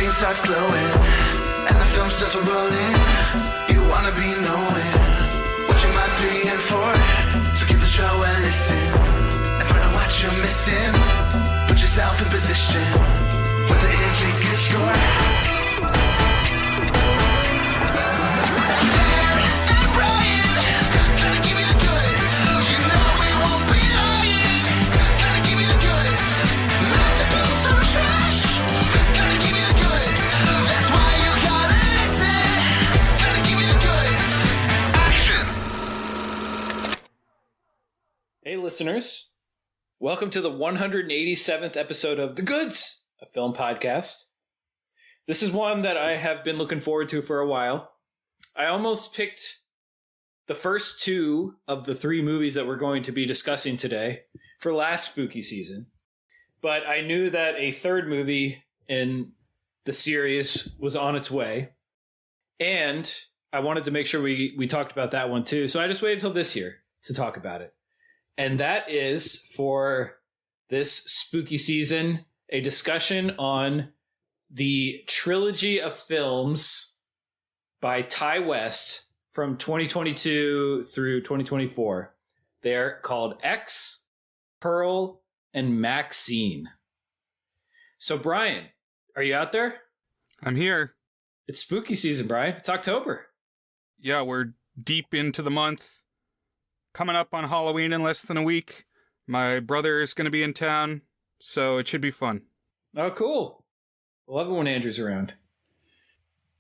screen starts glowing, and the film starts rolling. You wanna be knowing what you might be in for. So give the show a listen and find out what you're missing. Put yourself in position for the easy good score. Hey listeners, welcome to the 187th episode of The Goods, a film podcast. This is one that I have been looking forward to for a while. I almost picked the first two of the three movies that we're going to be discussing today for last spooky season, but I knew that a third movie in the series was on its way, and I wanted to make sure we talked about that one too, so I just waited till this year to talk about it. And that is, for this spooky season, a discussion on the trilogy of films by Ti West from 2022 through 2024. They're called X, Pearl, and MaXXXine. So, Brian, are you out there? I'm here. It's spooky season, Brian. It's October. Yeah, we're deep into the month. Coming up on Halloween in less than a week. My brother is going to be in town, so it should be fun. Oh, cool. Love it when Andrew's around.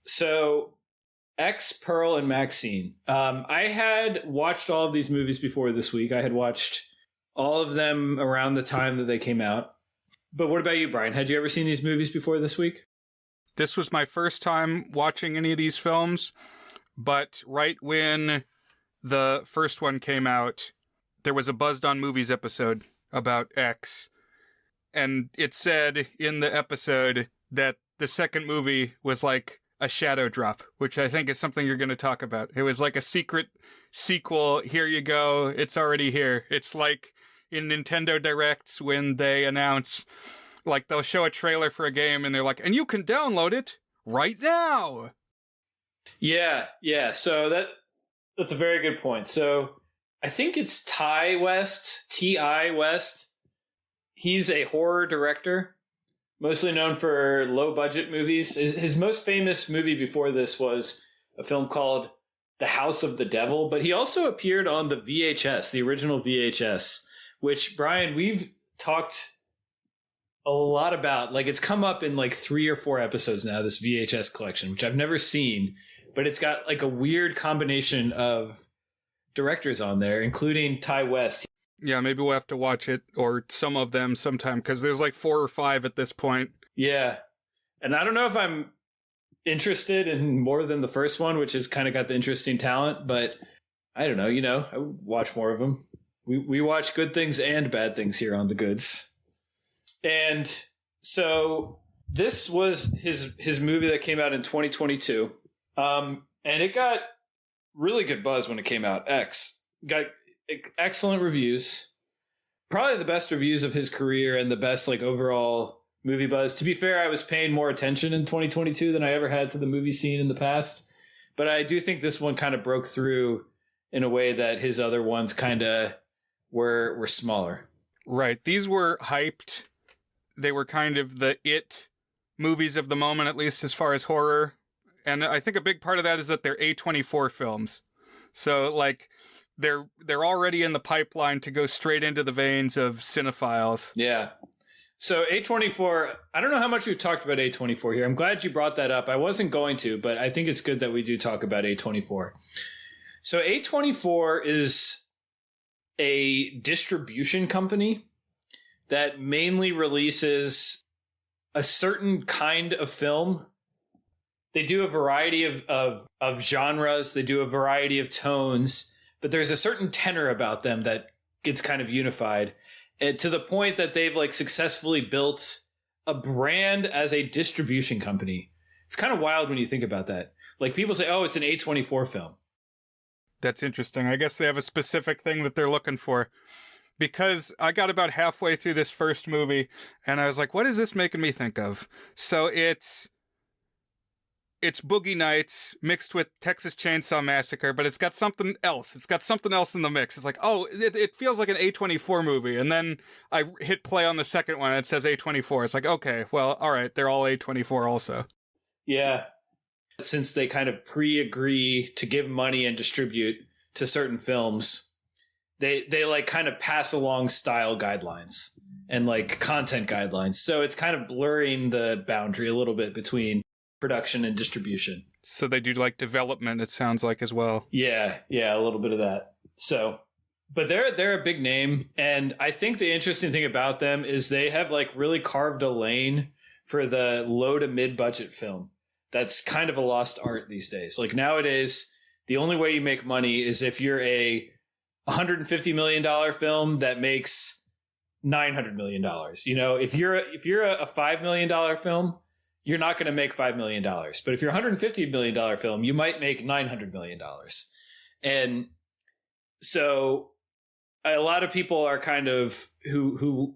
So, X, Pearl, and MaXXXine. I had watched all of these movies before this week. I had watched all of them around the time that they came out. But what about you, Brian? Had you ever seen these movies before this week? This was my first time watching any of these films, but right when the first one came out, there was a Buzzed on Movies episode about X, and it said in the episode that the second movie was like a shadow drop, which I think is something you're going to talk about. It was like a secret sequel. Here you go. It's already here. It's like in Nintendo Directs when they announce, like, they'll show a trailer for a game and they're like, and you can download it right now. Yeah. So that's a very good point. So I think it's Ti West. He's a horror director, mostly known for low-budget movies. His most famous movie before this was a film called The House of the Devil, but he also appeared on the VHS, the original VHS, which, Brian, we've talked a lot about. Like, it's come up in like 3 or 4 episodes now, this VHS collection, which I've never seen, but it's got like a weird combination of directors on there, including Ti West. Yeah, maybe we'll have to watch it, or some of them sometime, because there's like 4 or 5 at this point. Yeah. And I don't know if I'm interested in more than the first one, which has kind of got the interesting talent, but I don't know, I would watch more of them. We watch good things and bad things here on The Goods. And so this was his movie that came out in 2022. And it got really good buzz when it came out. X got excellent reviews, probably the best reviews of his career and the best like overall movie buzz. To be fair, I was paying more attention in 2022 than I ever had to the movie scene in the past, but I do think this one kind of broke through in a way that his other ones kind of were smaller. Right. These were hyped. They were kind of the it movies of the moment, at least as far as horror. And I think a big part of that is that they're A24 films. So, like, they're already in the pipeline to go straight into the veins of cinephiles. Yeah. So A24, I don't know how much we've talked about A24 here. I'm glad you brought that up. I wasn't going to, but I think it's good that we do talk about A24. So A24 is a distribution company that mainly releases a certain kind of film. They do a variety of genres. They do a variety of tones, but there's a certain tenor about them that gets kind of unified, and to the point that they've like successfully built a brand as a distribution company. It's kind of wild when you think about that. Like, people say, oh, it's an A24 film. That's interesting. I guess they have a specific thing that they're looking for. Because I got about halfway through this first movie, and I was like, what is this making me think of? So it's it's Boogie Nights mixed with Texas Chain Saw Massacre, but it's got something else. It's got something else in the mix. It's like, oh, it feels like an A24 movie. And then I hit play on the second one and it says A24. It's like, okay, well, all right, they're all A24 also. Yeah. Since they kind of pre-agree to give money and distribute to certain films, they like kind of pass along style guidelines and like content guidelines. So it's kind of blurring the boundary a little bit between production and distribution. So they do like development, it sounds like, as well. Yeah, a little bit of that. So, but they're a big name, and I think the interesting thing about them is they have like really carved a lane for the low to mid budget film. That's kind of a lost art these days. Like nowadays, the only way you make money is if you're a $150 million film that makes $900 million. You know, if you're a $5 million film, you're not going to make $5 million. But if you're a $150 million film, you might make $900 million. And so a lot of people are kind of who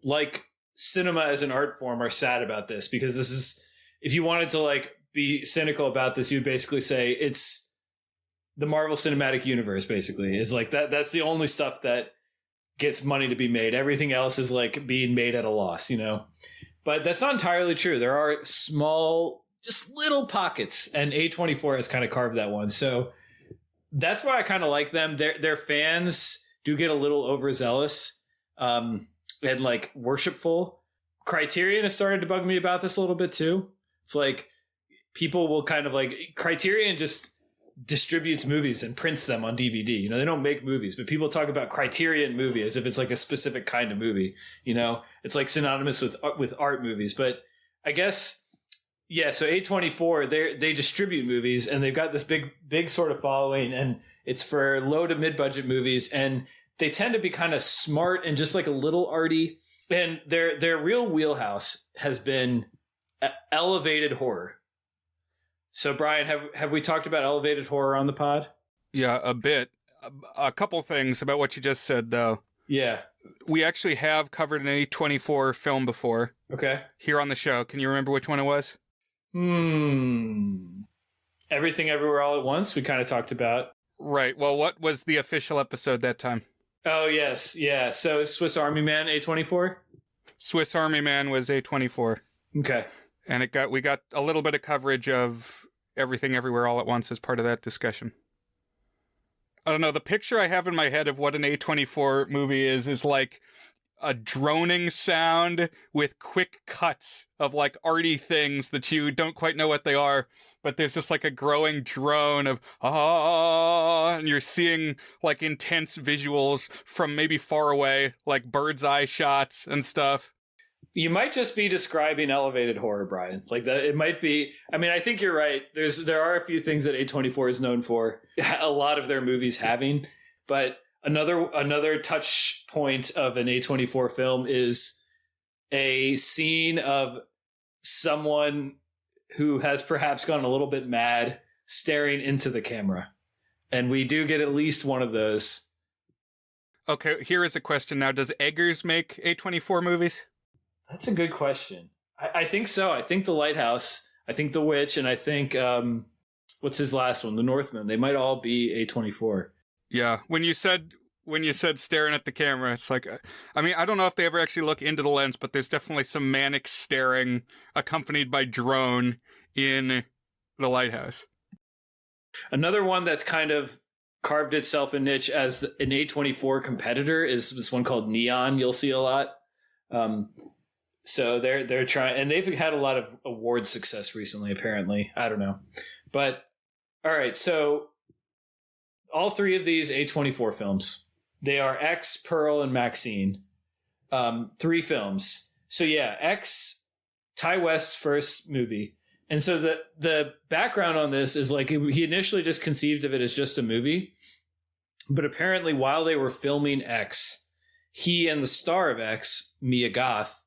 like cinema as an art form are sad about this, because this is, if you wanted to like be cynical about this, you'd basically say it's the Marvel Cinematic Universe, basically. Is like that's the only stuff that gets money to be made. Everything else is like being made at a loss, you know? But that's not entirely true. There are small, just little pockets, and A24 has kind of carved that one. So that's why I kind of like them. Their fans do get a little overzealous and like worshipful. Criterion has started to bug me about this a little bit too. It's like people will kind of like, Criterion just distributes movies and prints them on DVD. You know, they don't make movies, but people talk about Criterion movie as if it's like a specific kind of movie. You know, it's like synonymous with art movies. But I guess, yeah. So A24, they distribute movies, and they've got this big sort of following, and it's for low to mid budget movies, and they tend to be kind of smart and just like a little arty. And their real wheelhouse has been elevated horror. So, Brian, have we talked about elevated horror on the pod? Yeah, a bit. A couple things about what you just said, though. Yeah. We actually have covered an A24 film before. Okay. Here on the show. Can you remember which one it was? Everything Everywhere All at Once, we kind of talked about. Right. Well, what was the official episode that time? Oh, yes. Yeah. So Swiss Army Man, A24? Swiss Army Man was A24. Okay. And we got a little bit of coverage of Everything Everywhere All at Once as part of that discussion. I don't know, the picture I have in my head of what an A24 movie is like a droning sound with quick cuts of like arty things that you don't quite know what they are, but there's just like a growing drone of and you're seeing like intense visuals from maybe far away, like bird's eye shots and stuff. You might just be describing elevated horror, Brian. Like that, it might be. I mean, I think you're right. There are a few things that A24 is known for. A lot of their movies having, but another touch point of an A24 film is a scene of someone who has perhaps gone a little bit mad staring into the camera, and we do get at least one of those. Okay, here is a question now: does Eggers make A24 movies? That's a good question. I think so. I think The Lighthouse, I think The Witch, and I think, what's his last one? The Northman. They might all be A24. Yeah. When you said staring at the camera, it's like, I mean, I don't know if they ever actually look into the lens, but there's definitely some manic staring accompanied by drone in The Lighthouse. Another one that's kind of carved itself a niche as an A24 competitor is this one called Neon. You'll see a lot. So they're trying, and they've had a lot of award success recently, apparently. I don't know. But all right, so all three of these A24 films, they are X, Pearl, and MaXXXine. 3 films. So yeah, X, Ty West's first movie. And so the background on this is like he initially just conceived of it as just a movie. But apparently while they were filming X, he and the star of X, Mia Goth,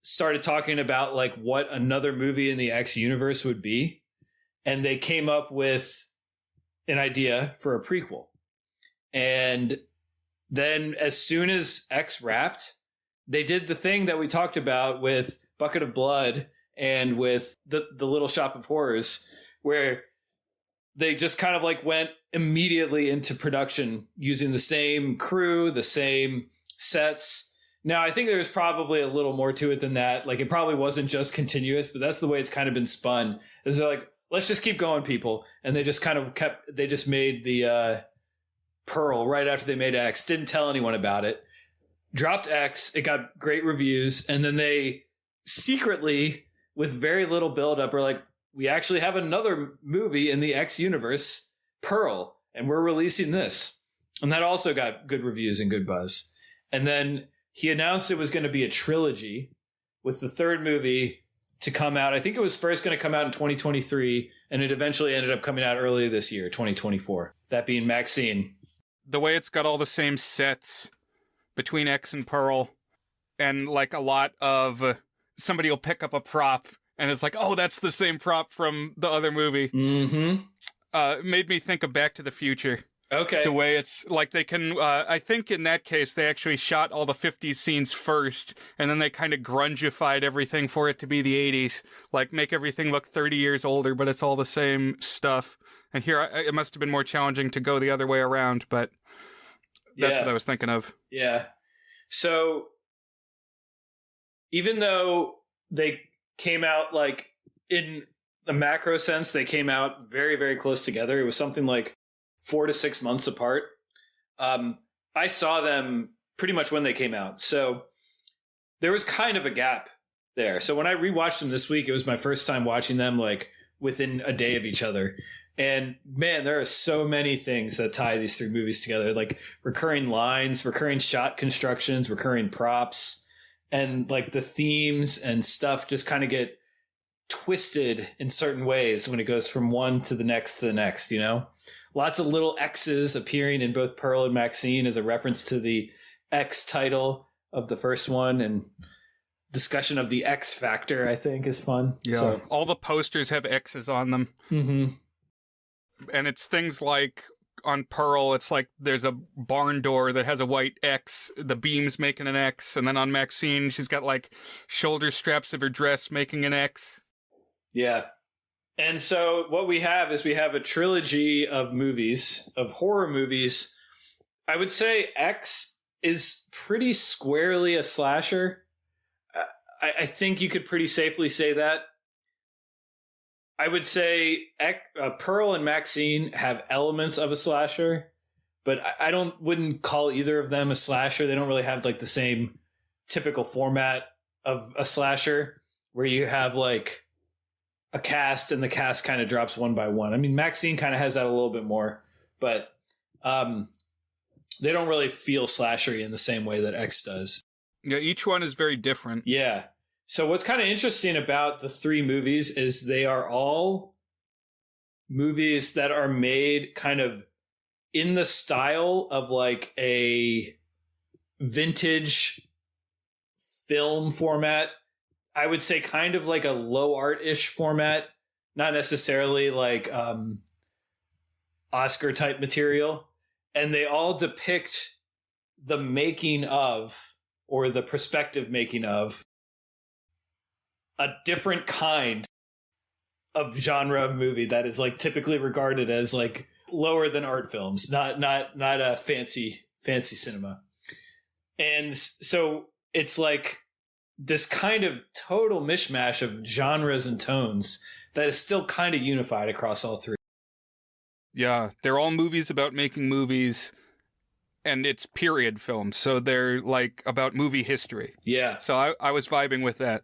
started talking about like what another movie in the X universe would be. And they came up with an idea for a prequel. And then as soon as X wrapped, they did the thing that we talked about with Bucket of Blood and with the Little Shop of Horrors, where they just kind of like went immediately into production using the same crew, the same sets. Now, I think there's probably a little more to it than that. Like, it probably wasn't just continuous, but that's the way it's kind of been spun. Is they're like, let's just keep going, people. And they just kind of they just made the Pearl right after they made X, didn't tell anyone about it, dropped X, it got great reviews, and then they secretly, with very little buildup, are like, we actually have another movie in the X universe, Pearl, and we're releasing this. And that also got good reviews and good buzz. And then he announced it was going to be a trilogy with the third movie to come out. I think it was first going to come out in 2023, and it eventually ended up coming out early this year, 2024. That being MaXXXine. The way it's got all the same sets between X and Pearl, and like a lot of somebody will pick up a prop and it's like, oh, that's the same prop from the other movie. Mm-hmm. Made me think of Back to the Future. Okay. The way it's like they can, I think in that case, they actually shot all the 50s scenes first, and then they kind of grungified everything for it to be the 80s. Like, make everything look 30 years older, but it's all the same stuff. And here, it must have been more challenging to go the other way around, but that's what I was thinking of. Yeah. So, even though they came out, like, in the macro sense, they came out very, very close together. It was something like 4 to 6 months apart. I saw them pretty much when they came out. So there was kind of a gap there. So when I rewatched them this week, it was my first time watching them like within a day of each other. And man, there are so many things that tie these three movies together, like recurring lines, recurring shot constructions, recurring props, and like the themes and stuff just kind of get twisted in certain ways when it goes from one to the next, you know? Lots of little X's appearing in both Pearl and MaXXXine as a reference to the X title of the first one, and discussion of the X factor, I think, is fun. Yeah, so all the posters have X's on them. Mm-hmm. And it's things like on Pearl, it's like there's a barn door that has a white X, the beam's making an X, and then on MaXXXine, she's got like shoulder straps of her dress making an X. Yeah. And so what we have is we have a trilogy of movies, of horror movies. I would say X is pretty squarely a slasher. I think you could pretty safely say that. I would say Pearl and MaXXXine have elements of a slasher, but I wouldn't call either of them a slasher. They don't really have like the same typical format of a slasher where you have like a cast and the cast kind of drops one by one. I mean, MaXXXine kind of has that a little bit more, but they don't really feel slashery in the same way that X does. Yeah, each one is very different. Yeah. So what's kind of interesting about the three movies is they are all movies that are made kind of in the style of like a vintage film format. I would say kind of like a low art-ish format, not necessarily like Oscar type material. And they all depict the making of, or the prospective making of, a different kind of genre of movie that is like typically regarded as like lower than art films, not a fancy cinema. And so it's like this kind of total mishmash of genres and tones that is still kind of unified across all three. Yeah, they're all movies about making movies, and it's period films, so they're like about movie history. Yeah. So I was vibing with that.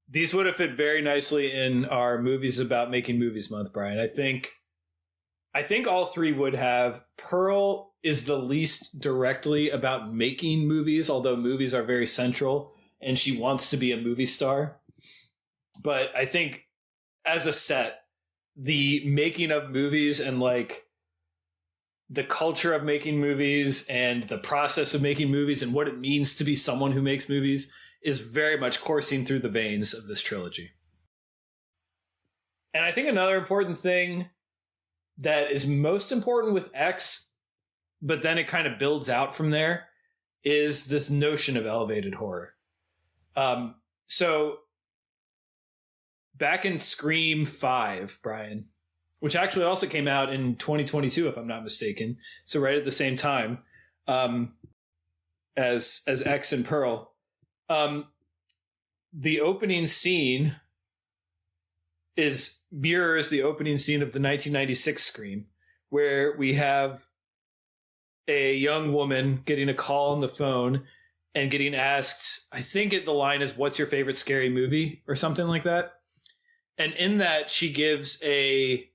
These would have fit very nicely in our movies about making movies month, Brian. I think all three would have. Pearl is the least directly about making movies, although movies are very central, and she wants to be a movie star. But I think as a set, the making of movies and like the culture of making movies and the process of making movies and what it means to be someone who makes movies is very much coursing through the veins of this trilogy. And I think another important thing that is most important with X, but then it kind of builds out from there, is this notion of elevated horror. So back in Scream 5, Brian, which actually also came out in 2022, if I'm not mistaken. So right at the same time as X and Pearl. The opening scene mirrors the opening scene of the 1996 Scream, where we have a young woman getting a call on the phone and getting asked, I think the line is, "What's your favorite scary movie?" or something like that. And in that, she gives a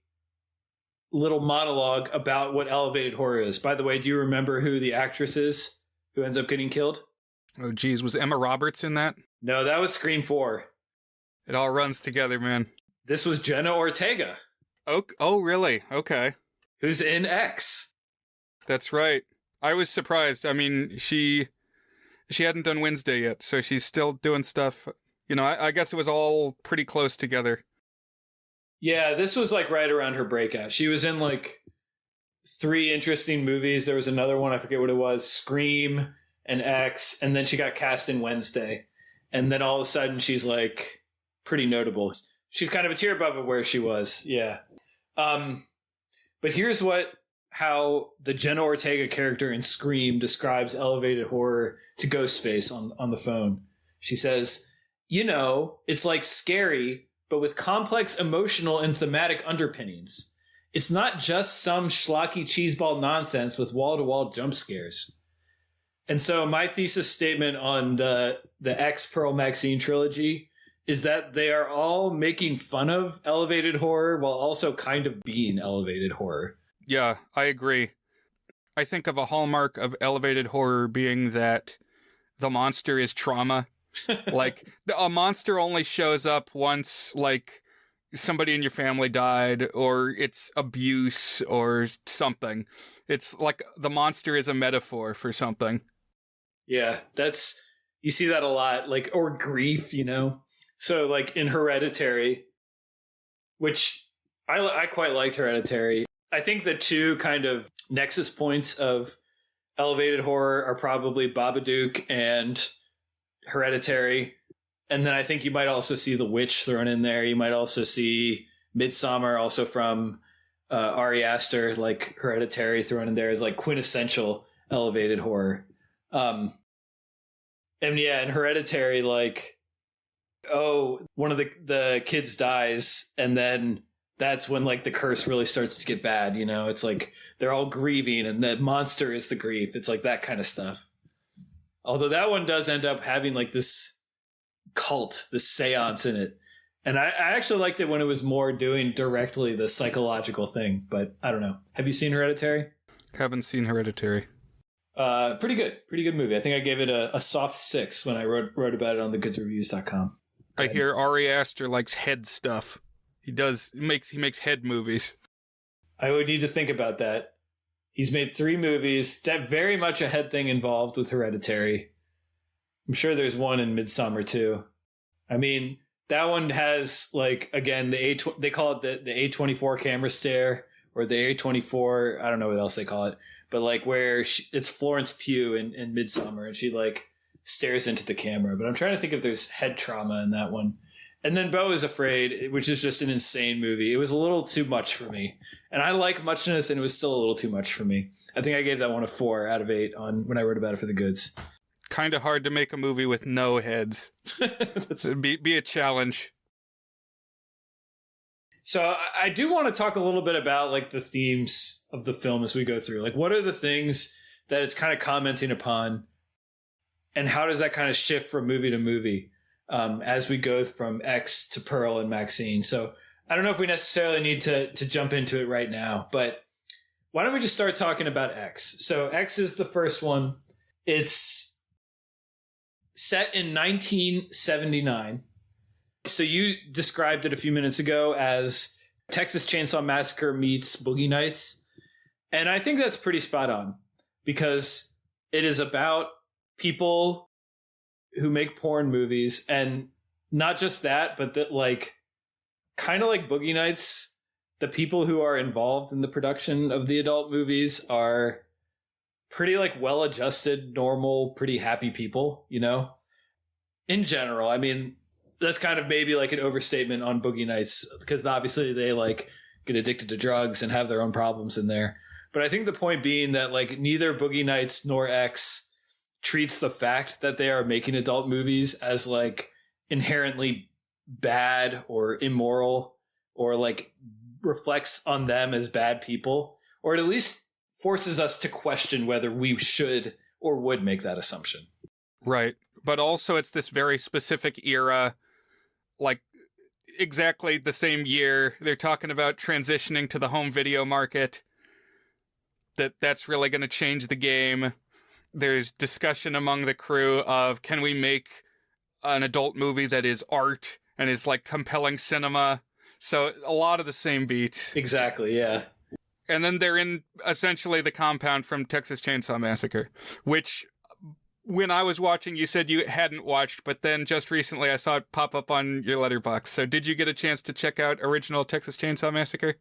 little monologue about what elevated horror is. By the way, do you remember who the actress is who ends up getting killed? Oh, geez. Was Emma Roberts in that? No, that was Scream 4. It all runs together, man. This was Jenna Ortega. Oh, really? Okay. Who's in X. That's right. I was surprised. I mean, she hadn't done Wednesday yet, so she's still doing stuff. You know, I guess it was all pretty close together. Yeah, this was like right around her breakout. She was in like 3 interesting movies. There was another one, I forget what it was, Scream and X, and then she got cast in Wednesday. And then all of a sudden she's like pretty notable. She's kind of a tier above where she was. Yeah. But here's how the Jenna Ortega character in Scream describes elevated horror to Ghostface on the phone. She says, "You know, it's like scary, but with complex emotional and thematic underpinnings. It's not just some schlocky cheeseball nonsense with wall-to-wall jump scares." And so my thesis statement on the X Pearl MaXXXine trilogy is that they are all making fun of elevated horror while also kind of being elevated horror. Yeah, I agree. I think of a hallmark of elevated horror being that the monster is trauma. Like, a monster only shows up once, like, somebody in your family died, or it's abuse, or something. It's like the monster is a metaphor for something. Yeah, you see that a lot, like, or grief, you know? So, like, in Hereditary, which I quite liked Hereditary. I think the 2 kind of nexus points of elevated horror are probably Babadook and Hereditary. And then I think you might also see The Witch thrown in there. You might also see Midsommar, also from Ari Aster, like Hereditary thrown in there as like quintessential elevated horror. And yeah, in Hereditary, like, one of the kids dies, and then that's when like the curse really starts to get bad, you know? It's like they're all grieving and the monster is the grief. It's like that kind of stuff. Although that one does end up having like this cult, this seance in it. And I actually liked it when it was more doing directly the psychological thing, but I don't know. Have you seen Hereditary? Haven't seen Hereditary. Pretty good movie. I think I gave it a soft 6 when I wrote about it on thegoodsreviews.com. I hear Ari Aster likes head stuff. He makes head movies. I would need to think about that. He's made 3 movies. That very much a head thing involved with Hereditary. I'm sure there's one in Midsommar too. I mean, that one has like, again, they call it the A24 camera stare, or the A24. I don't know what else they call it, but like where it's Florence Pugh in Midsommar, and she like stares into the camera. But I'm trying to think if there's head trauma in that one. And then Beau is Afraid, which is just an insane movie. It was a little too much for me. And I like muchness, and it was still a little too much for me. I think I gave that one a 4 out of 8 when I wrote about it for The Goods. Kind of hard to make a movie with no heads. It'd be a challenge. So I do want to talk a little bit about like the themes of the film as we go through. Like, what are the things that it's kind of commenting upon, and how does that kind of shift from movie to movie? As we go from X to Pearl and MaXXXine. So I don't know if we necessarily need to jump into it right now, but why don't we just start talking about X? So X is the first one. It's set in 1979. So you described it a few minutes ago as Texas Chain Saw Massacre meets Boogie Nights. And I think that's pretty spot on, because it is about people who make porn movies, and not just that, but that, like, kind of like Boogie Nights, the people who are involved in the production of the adult movies are pretty like well-adjusted, normal, pretty happy people, you know, in general. I mean, that's kind of maybe like an overstatement on Boogie Nights, because obviously they like get addicted to drugs and have their own problems in there. But I think the point being that like neither Boogie Nights nor X treats the fact that they are making adult movies as like inherently bad or immoral, or like reflects on them as bad people, or at least forces us to question whether we should or would make that assumption. Right. But also it's this very specific era, like exactly the same year they're talking about transitioning to the home video market, that's really going to change the game. There's discussion among the crew of, can we make an adult movie that is art and is like compelling cinema? So a lot of the same beats. Exactly, yeah. And then they're in essentially the compound from Texas Chainsaw Massacre, which when I was watching, you said you hadn't watched, but then just recently I saw it pop up on your letterbox. So did you get a chance to check out original Texas Chainsaw Massacre?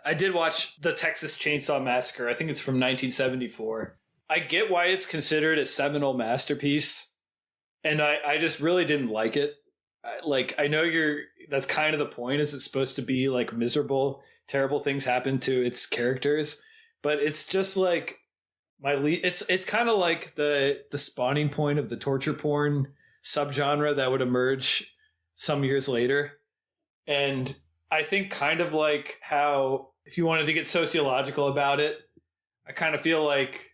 I did watch the Texas Chainsaw Massacre. I think it's from 1974. I get why it's considered a seminal masterpiece, and I just really didn't like it. I know that's kind of the point, is it's supposed to be like miserable, terrible things happen to its characters, but it's just like it's kind of like the spawning point of the torture porn subgenre that would emerge some years later. And I think kind of like how, if you wanted to get sociological about it, I kind of feel like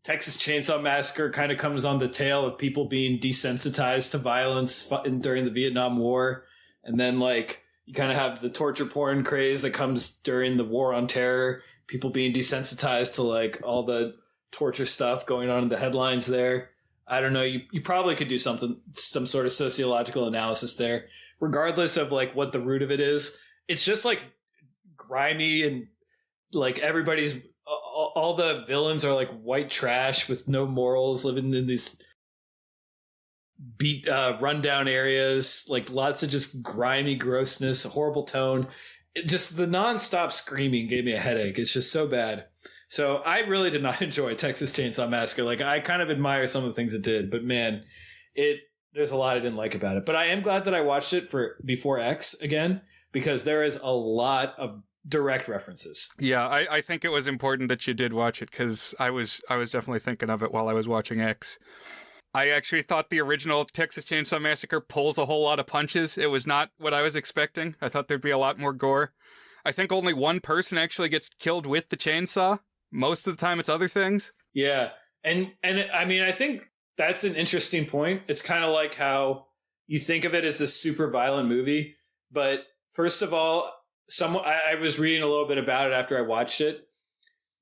Texas Chainsaw Massacre kind of comes on the tail of people being desensitized to violence during the Vietnam War. And then like you kind of have the torture porn craze that comes during the War on Terror, people being desensitized to like all the torture stuff going on in the headlines there. I don't know. You probably could do some sort of sociological analysis there, regardless of like what the root of it is. It's just like grimy, and like everybody's, all the villains are like white trash with no morals, living in these rundown areas, like lots of just grimy grossness, a horrible tone. Just the nonstop screaming gave me a headache. It's just so bad. So I really did not enjoy Texas Chainsaw Massacre. Like I kind of admire some of the things it did, but man, there's a lot I didn't like about it. But I am glad that I watched it before X again, because there is a lot of direct references. Yeah, I think it was important that you did watch it, because I was definitely thinking of it while I was watching X. I actually thought the original Texas Chainsaw Massacre pulls a whole lot of punches. It was not what I was expecting. I thought there'd be a lot more gore. I think only one person actually gets killed with the chainsaw. Most of the time it's other things. Yeah. And I mean, I think that's an interesting point. It's kind of like how you think of it as this super violent movie. But first of all, I was reading a little bit about it after I watched it.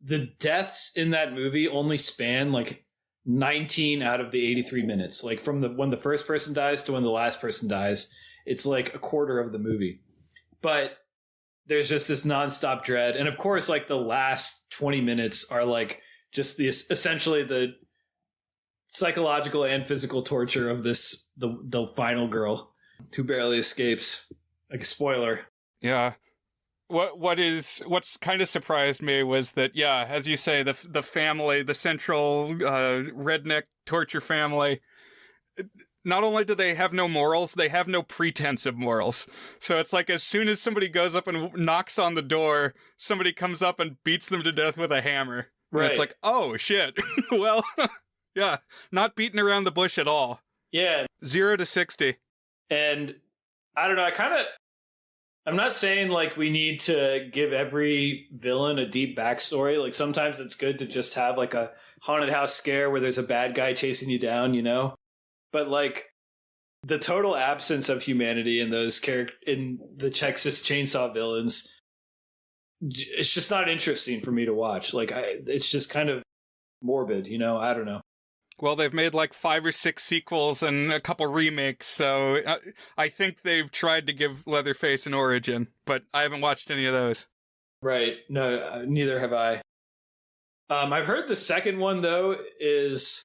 The deaths in that movie only span like 19 out of the 83 minutes. Like from when the first person dies to when the last person dies, it's like a quarter of the movie. But there's just this nonstop dread. And of course, like the last 20 minutes are like just essentially the psychological and physical torture of the final girl who barely escapes. Like a spoiler. Yeah. What's kind of surprised me was that, yeah, as you say, the family, the central redneck torture family, not only do they have no morals, they have no pretense of morals. So it's like as soon as somebody goes up and knocks on the door, somebody comes up and beats them to death with a hammer. Right. And it's like, oh, shit. Well, yeah, not beating around the bush at all. Yeah. 0 to 60. And I don't know, I'm not saying like we need to give every villain a deep backstory. Like sometimes it's good to just have like a haunted house scare where there's a bad guy chasing you down, you know? But like the total absence of humanity in those in the Texas Chainsaw villains, it's just not interesting for me to watch. Like it's just kind of morbid, you know? I don't know. Well, they've made like 5 or 6 sequels and a couple remakes, so I think they've tried to give Leatherface an origin, but I haven't watched any of those. Right. No, neither have I. I've heard the second one, though, is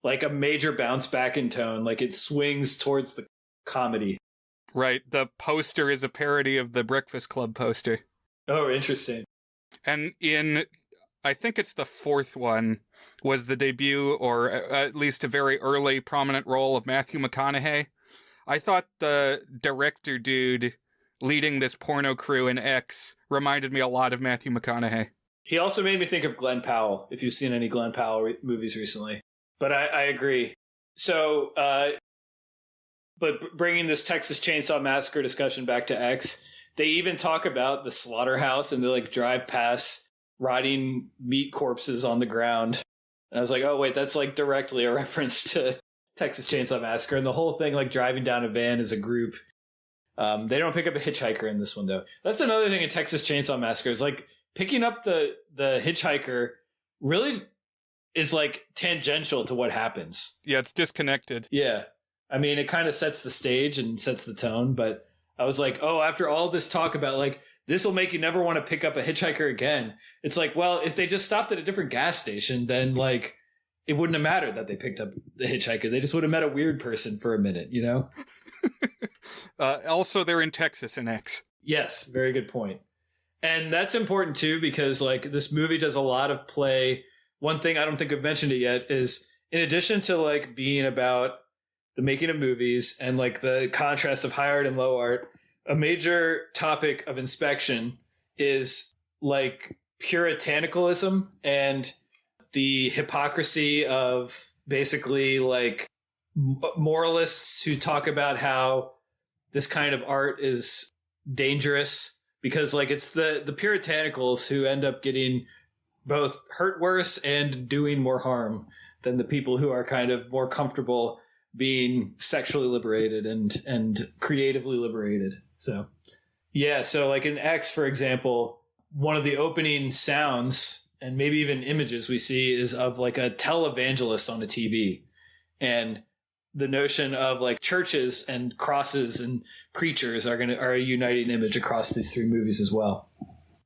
like a major bounce back in tone. Like it swings towards the comedy. Right. The poster is a parody of the Breakfast Club poster. Oh, interesting. And I think it's the 4th one, was the debut, or at least a very early prominent role of Matthew McConaughey. I thought the director dude leading this porno crew in X reminded me a lot of Matthew McConaughey. He also made me think of Glenn Powell, if you've seen any Glenn Powell movies recently. But I agree. So, but bringing this Texas Chainsaw Massacre discussion back to X, they even talk about the slaughterhouse and they like drive past rotting meat corpses on the ground. And I was like, oh, wait, that's like directly a reference to Texas Chainsaw Massacre. And the whole thing, like driving down a van as a group. They don't pick up a hitchhiker in this one, though. That's another thing in Texas Chainsaw Massacre is like picking up the hitchhiker really is like tangential to what happens. Yeah, it's disconnected. Yeah. I mean, it kind of sets the stage and sets the tone. But I was like, oh, after all this talk about like, this will make you never want to pick up a hitchhiker again. It's like, well, if they just stopped at a different gas station, then like it wouldn't have mattered that they picked up the hitchhiker. They just would have met a weird person for a minute, you know? Also, they're in Texas in X. Yes, very good point. And that's important too, because like this movie does a lot of play. One thing I don't think I've mentioned it yet is in addition to like being about the making of movies and like the contrast of high art and low art, a major topic of inspection is like puritanicalism and the hypocrisy of basically like moralists who talk about how this kind of art is dangerous because like it's the puritanicals who end up getting both hurt worse and doing more harm than the people who are kind of more comfortable being sexually liberated and creatively liberated. So, yeah. So like in X, for example, one of the opening sounds and maybe even images we see is of like a televangelist on a TV. And the notion of like churches and crosses and preachers are a uniting image across these three movies as well.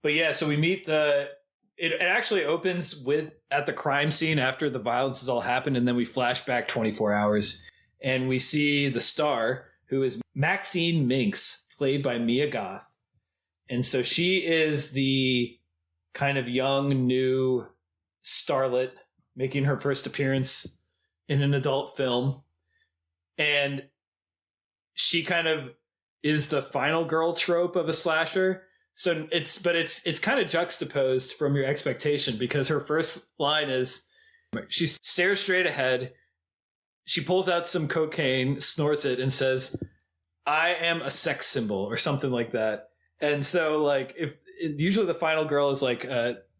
But yeah, so we meet it actually opens with at the crime scene after the violence has all happened. And then we flash back 24 hours and we see the star who is MaXXXine Minx, played by Mia Goth. And so she is the kind of young, new starlet making her first appearance in an adult film. And she kind of is the final girl trope of a slasher. So it's kind of juxtaposed from your expectation because her first line is she stares straight ahead. She pulls out some cocaine, snorts it, and says, "I am a sex symbol," or something like that. And so, like, usually the final girl is like,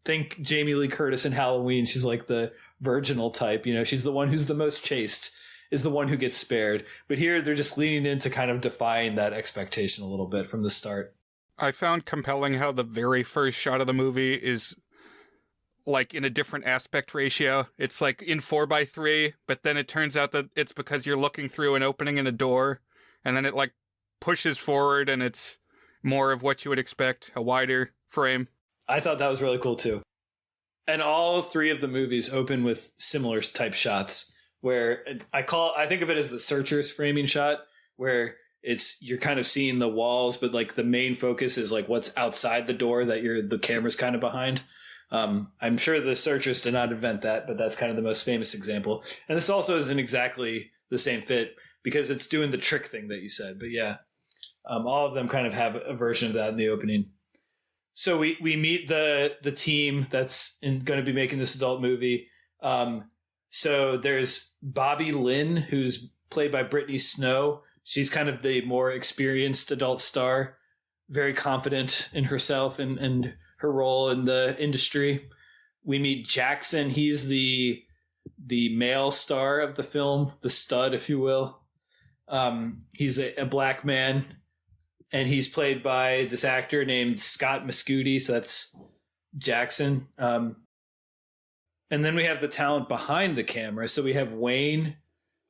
think Jamie Lee Curtis in Halloween. She's like the virginal type, you know. She's the one who's the most chaste, is the one who gets spared. But here they're just leaning into kind of defying that expectation a little bit from the start. I found compelling how the very first shot of the movie is like in a different aspect ratio. It's like in 4:3, but then it turns out that it's because you're looking through an opening in a door, and then it like pushes forward and it's more of what you would expect, a wider frame. I thought that was really cool too. And all three of the movies open with similar type shots where I think of it as the searcher's framing shot, where you're kind of seeing the walls, but like the main focus is like what's outside the door that the camera's kind of behind. I'm sure the searchers did not invent that, but that's kind of the most famous example. And this also isn't exactly the same fit because it's doing the trick thing that you said. But yeah, all of them kind of have a version of that in the opening. So we meet the team that's going to be making this adult movie. So there's Bobby Lynn, who's played by Brittany Snow. She's kind of the more experienced adult star, very confident in herself and her role in the industry. We meet Jackson. He's the male star of the film, the stud, if you will. He's a black man, and he's played by this actor named Scott Mescudi. So that's Jackson. And then we have the talent behind the camera. So we have Wayne,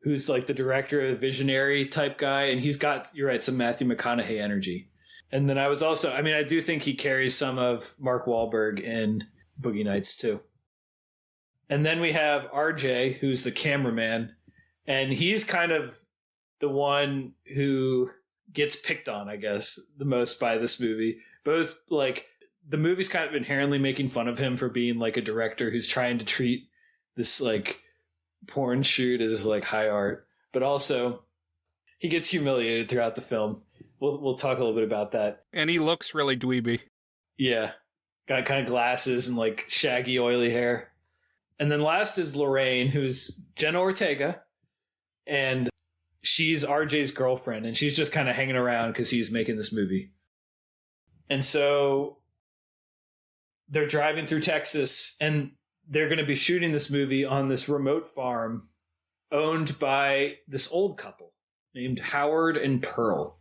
who's like the director, a visionary type guy. And he's got, you're right, some Matthew McConaughey energy. And then I do think he carries some of Mark Wahlberg in Boogie Nights too. And then we have RJ, who's the cameraman. And he's kind of the one who gets picked on, I guess, the most by this movie. Both like the movie's kind of inherently making fun of him for being like a director who's trying to treat this like porn shoot as like high art, but also he gets humiliated throughout the film. We'll talk a little bit about that. And he looks really dweeby. Yeah. Got kind of glasses and like shaggy, oily hair. And then last is Lorraine, who's Jenna Ortega. And she's RJ's girlfriend. And she's just kind of hanging around because he's making this movie. And so they're driving through Texas and they're going to be shooting this movie on this remote farm owned by this old couple named Howard and Pearl.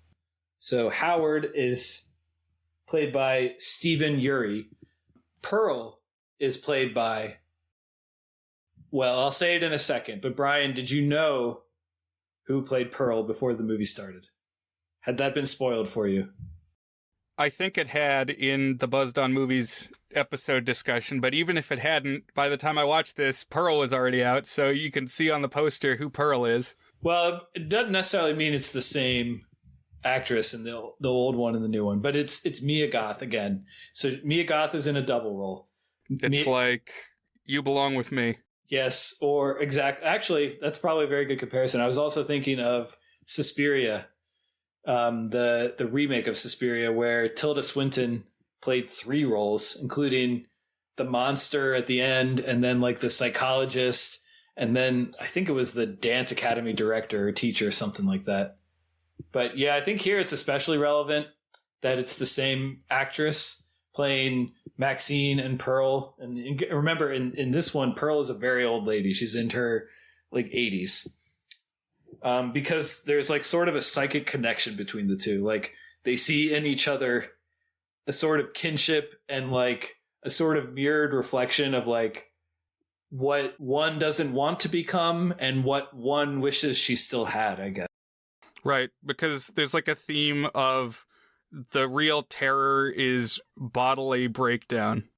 So Howard is played by Stephen Uri. Pearl is played by, well, I'll say it in a second, but Brian, did you know who played Pearl before the movie started? Had that been spoiled for you? I think it had in the Buzzed on Movies episode discussion, but even if it hadn't, by the time I watched this, Pearl was already out, so you can see on the poster who Pearl is. Well, it doesn't necessarily mean it's the same actress in the old one and the new one, but it's Mia Goth again. So Mia Goth is in a double role. It's like You Belong With Me. Yes, or actually, that's probably a very good comparison. I was also thinking of Suspiria, the remake of Suspiria, where Tilda Swinton played 3 roles, including the monster at the end, and then like the psychologist, and then I think it was the dance academy director or teacher or something like that. But yeah, I think here it's especially relevant that it's the same actress playing MaXXXine and Pearl. And remember, in this one, Pearl is a very old lady. She's in her like 80s. Because there's like sort of a psychic connection between the two. Like they see in each other a sort of kinship and like a sort of mirrored reflection of like what one doesn't want to become and what one wishes she still had, I guess. Right, because there's like a theme of the real terror is bodily breakdown.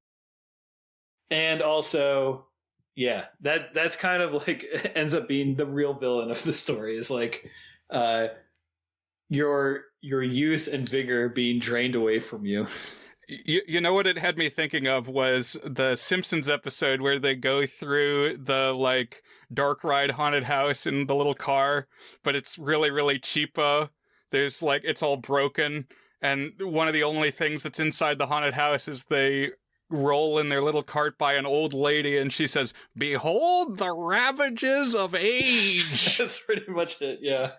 And also, yeah, that's kind of like ends up being the real villain of the story is like your youth and vigor being drained away from you. You know what it had me thinking of was the Simpsons episode where they go through the like dark ride haunted house in the little car, but it's really, really cheapo. There's like, it's all broken. And one of the only things that's inside the haunted house is they roll in their little cart by an old lady and she says, "Behold the ravages of age." That's pretty much it. Yeah.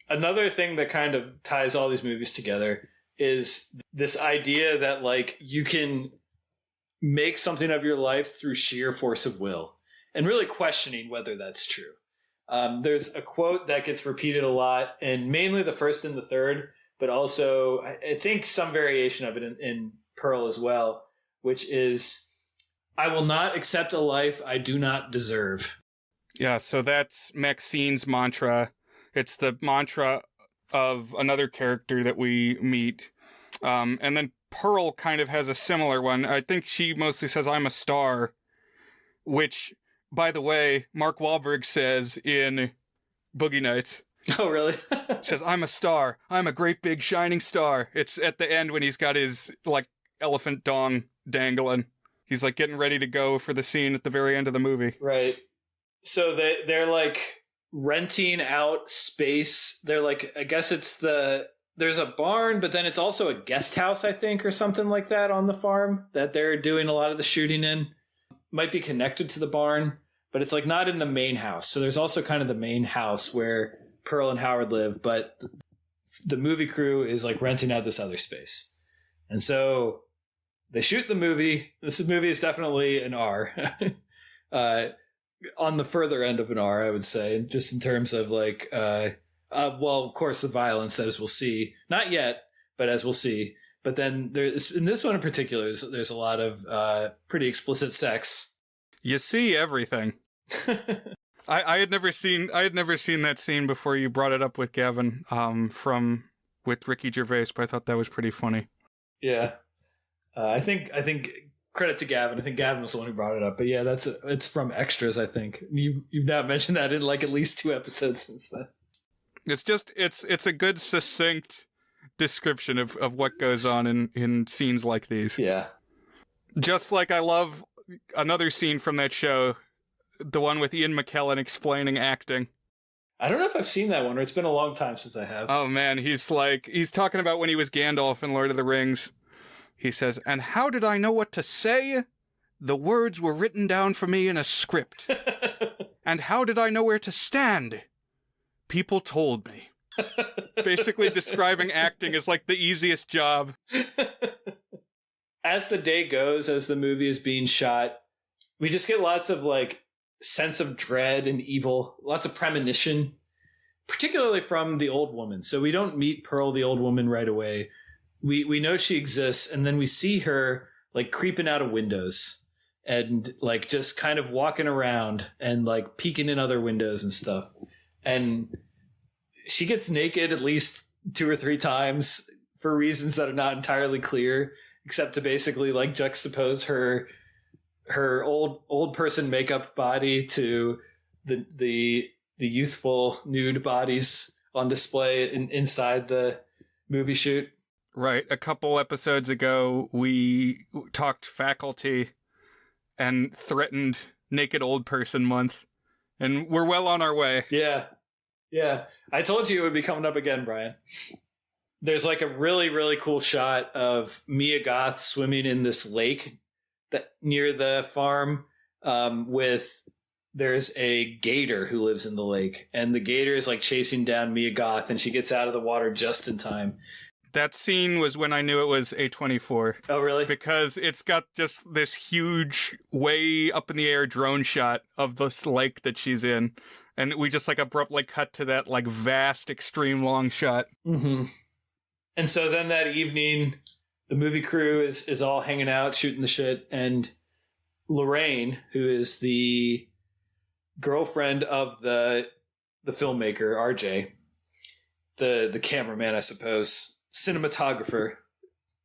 Another thing that kind of ties all these movies together is this idea that like you can make something of your life through sheer force of will, and really questioning whether that's true. There's a quote that gets repeated a lot, and mainly the first and the third, but also I think some variation of it in Pearl as well, which is, "I will not accept a life I do not deserve." Yeah, so that's MaXXXine's mantra. It's the mantra of another character that we meet. And then Pearl kind of has a similar one. I think she mostly says, "I'm a star," which, by the way, Mark Wahlberg says in Boogie Nights. Oh, really? Says, "I'm a star. I'm a great big shining star." It's at the end when he's got his like elephant dong dangling. He's like getting ready to go for the scene at the very end of the movie. Right. So they're like renting out space. They're like, I guess there's a barn, but then it's also a guest house, I think, or something like that on the farm that they're doing a lot of the shooting in. Might be connected to the barn, but it's like not in the main house. So there's also kind of the main house where Pearl and Howard live, but the movie crew is like renting out this other space. And so they shoot the movie. This movie is definitely an R. On the further end of an R, I would say, just in terms of like, well, of course, the violence, as we'll see. Not yet, but as we'll see. But then there's, in this one in particular, there's a lot of pretty explicit sex. You see everything. I had never seen that scene before you brought it up with Gavin with Ricky Gervais, but I thought that was pretty funny. Yeah, I think credit to Gavin. I think Gavin was the one who brought it up. But yeah, it's from Extras. I think you've now mentioned that in like at least 2 episodes since then. It's just it's a good succinct description of what goes on in scenes like these. Yeah, just like I love another scene from that show, the one with Ian McKellen explaining acting. I don't know if I've seen that one, or it's been a long time since I have. Oh man, he's talking about when he was Gandalf in Lord of the Rings. He says, "And how did I know what to say? The words were written down for me in a script. And how did I know where to stand? People told me." Basically describing acting as like the easiest job. As the day goes, as the movie is being shot, we just get lots of like sense of dread and evil, lots of premonition, particularly from the old woman. So we don't meet Pearl, the old woman, right away. We know she exists, and then we see her like creeping out of windows and like just kind of walking around and like peeking in other windows and stuff. And she gets naked at least 2 or 3 times for reasons that are not entirely clear, except to basically like juxtapose her old person makeup body to the youthful nude bodies on display inside the movie shoot. Right. A couple episodes ago, we talked Faculty and threatened Naked Old Person Month, and we're well on our way. Yeah. I told you it would be coming up again, Brian. There's like a really, really cool shot of Mia Goth swimming in this lake that near the farm there's a gator who lives in the lake, and the gator is like chasing down Mia Goth, and she gets out of the water just in time. That scene was when I knew it was A24. Oh, really? Because it's got just this huge, way up in the air drone shot of this lake that she's in. And we just like abruptly cut to that like vast, extreme long shot. Mm-hmm. And so then that evening, the movie crew is all hanging out, shooting the shit. And Lorraine, who is the girlfriend of the filmmaker, RJ, the cameraman, I suppose, cinematographer.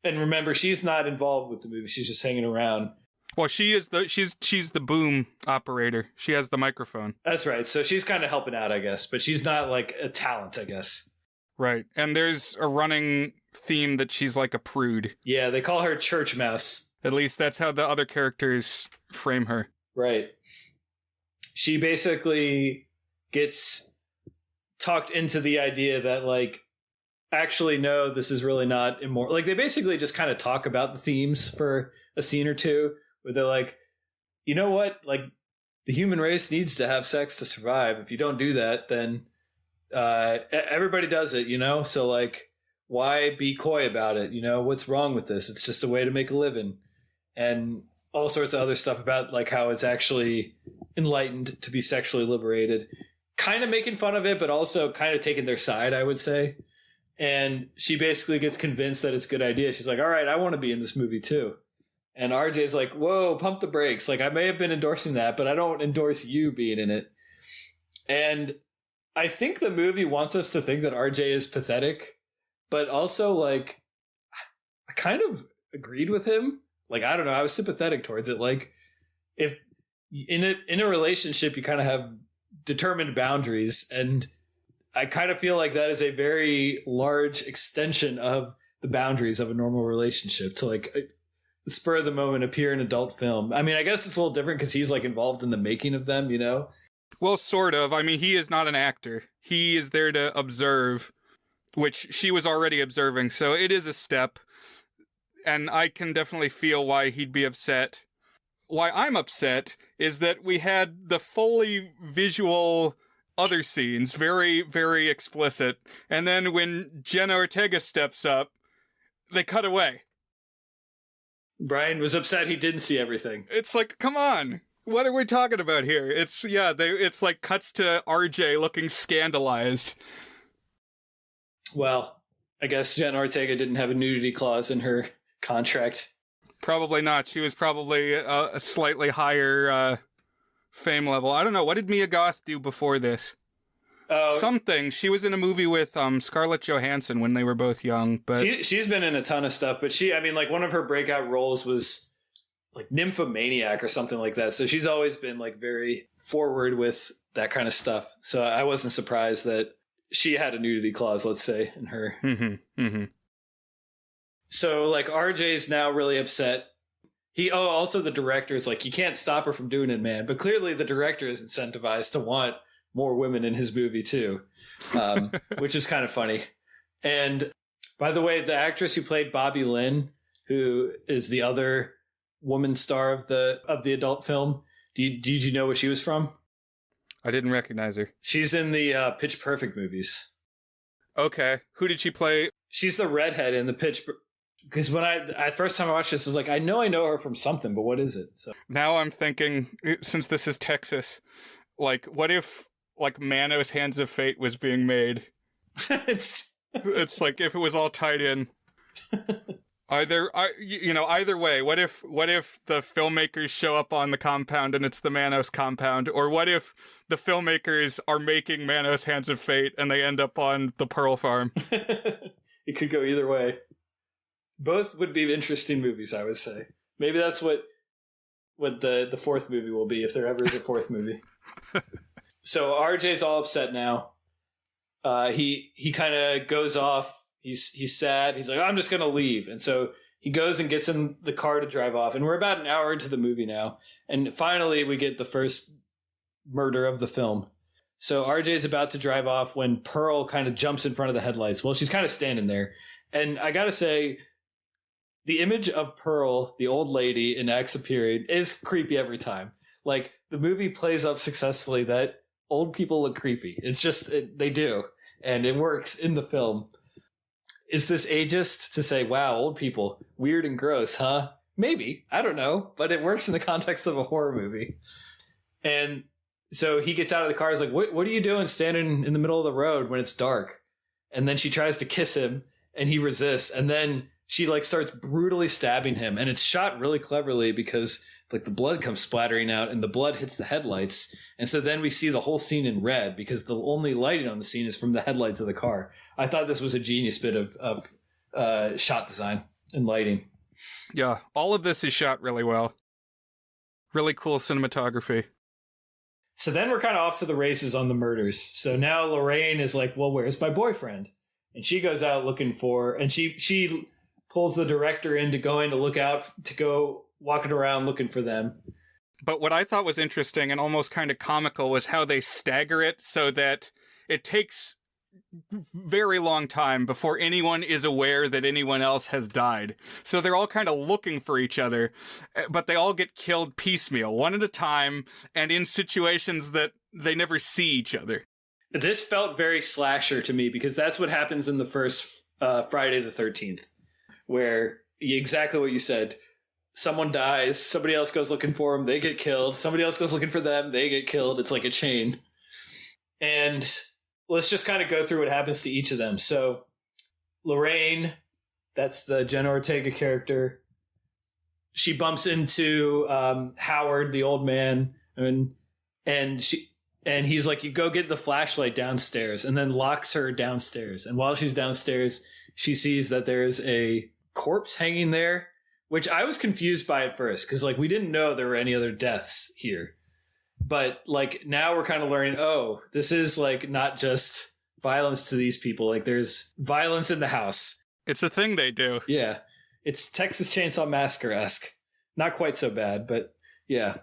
And remember, she's not involved with the movie. She's just hanging around. Well, she's the boom operator. She has the microphone. That's right. So she's kind of helping out, I guess, but she's not like a talent, I guess. Right. And there's a running theme that she's like a prude. Yeah, they call her Church Mouse. At least that's how the other characters frame her. Right. She basically gets talked into the idea that like, actually, no, this is really not immoral. Like, they basically just kind of talk about the themes for a scene or two, where they're like, you know what? Like, the human race needs to have sex to survive. If you don't do that, then everybody does it, you know? So, like, why be coy about it? You know, what's wrong with this? It's just a way to make a living. And all sorts of other stuff about, like, how it's actually enlightened to be sexually liberated. Kind of making fun of it, but also kind of taking their side, I would say. And she basically gets convinced that it's a good idea. She's like, all right, I want to be in this movie too. And RJ's like, whoa, pump the brakes. Like, I may have been endorsing that, but I don't endorse you being in it. And I think the movie wants us to think that RJ is pathetic, but also, like, I kind of agreed with him. Like, I don't know, I was sympathetic towards it. Like, if in a relationship, you kind of have determined boundaries, and I kind of feel like that is a very large extension of the boundaries of a normal relationship to like the spur of the moment appear in adult film. I mean, I guess it's a little different because he's like involved in the making of them, you know? Well, sort of. I mean, he is not an actor. He is there to observe, which she was already observing. So it is a step. And I can definitely feel why he'd be upset. Why I'm upset is that we had the fully visual other scenes, very, very explicit. And then when Jenna Ortega steps up, they cut away. Brian was upset he didn't see everything. It's like, come on. What are we talking about here? It's like cuts to RJ looking scandalized. Well, I guess Jenna Ortega didn't have a nudity clause in her contract. Probably not. She was probably a slightly higher fame level. I don't know. What did Mia Goth do before this? Something. She was in a movie with Scarlett Johansson when they were both young. But she's been in a ton of stuff. But like one of her breakout roles was like Nymphomaniac or something like that. So she's always been like very forward with that kind of stuff. So I wasn't surprised that she had a nudity clause, let's say, in her. Mm-hmm. Mm-hmm. So like RJ's now really upset. Also the director is like, you can't stop her from doing it, man. But clearly the director is incentivized to want more women in his movie too, which is kind of funny. And by the way, the actress who played Bobby Lynn, who is the other woman star of the adult film, did you know where she was from? I didn't recognize her. She's in the Pitch Perfect movies. Okay. Who did she play? She's the redhead in the Pitch. Because when I first time I watched this, I was like, I know her from something, but what is it? So now I'm thinking, since this is Texas, like, what if like Manos Hands of Fate was being made? It's like if it was all tied in. Either way, what if the filmmakers show up on the compound and it's the Manos compound, or what if the filmmakers are making Manos Hands of Fate and they end up on the Pearl Farm? It could go either way. Both would be interesting movies, I would say. Maybe that's what the fourth movie will be, if there ever is a fourth movie. So RJ's all upset now. He kind of goes off. He's sad. He's like, I'm just going to leave. And so he goes and gets in the car to drive off. And we're about an hour into the movie now. And finally, we get the first murder of the film. So RJ's about to drive off when Pearl kind of jumps in front of the headlights. Well, she's kind of standing there. And I got to say, the image of Pearl, the old lady in X period, is creepy every time. Like, the movie plays up successfully that old people look creepy. It's just, they do. And it works in the film. Is this ageist to say, wow, old people, weird and gross, huh? Maybe. I don't know. But it works in the context of a horror movie. And so he gets out of the car. He's like, what are you doing standing in the middle of the road when it's dark? And then she tries to kiss him and he resists. And then she like starts brutally stabbing him. And it's shot really cleverly because like the blood comes splattering out and the blood hits the headlights. And so then we see the whole scene in red because the only lighting on the scene is from the headlights of the car. I thought this was a genius bit of shot design and lighting. Yeah, all of this is shot really well. Really cool cinematography. So then we're kind of off to the races on the murders. So now Lorraine is like, well, where's my boyfriend? And she goes out looking for, and she pulls the director into going to look out, to go walking around looking for them. But what I thought was interesting and almost kind of comical was how they stagger it so that it takes very long time before anyone is aware that anyone else has died. So they're all kind of looking for each other, but they all get killed piecemeal, one at a time, and in situations that they never see each other. This felt very slasher to me because that's what happens in the first Friday the 13th, where exactly what you said. Someone dies, somebody else goes looking for them, they get killed. Somebody else goes looking for them, they get killed. It's like a chain. And let's just kind of go through what happens to each of them. So Lorraine, that's the Jenna Ortega character. She bumps into Howard, the old man, and he's like, you go get the flashlight downstairs, and then locks her downstairs. And while she's downstairs, she sees that there's a corpse hanging there, which I was confused by at first, because like we didn't know there were any other deaths here. But like now we're kind of learning, oh, this is like not just violence to these people. Like there's violence in the house. It's a thing they do. Yeah. It's Texas Chainsaw Massacre-esque. Not quite so bad, but yeah.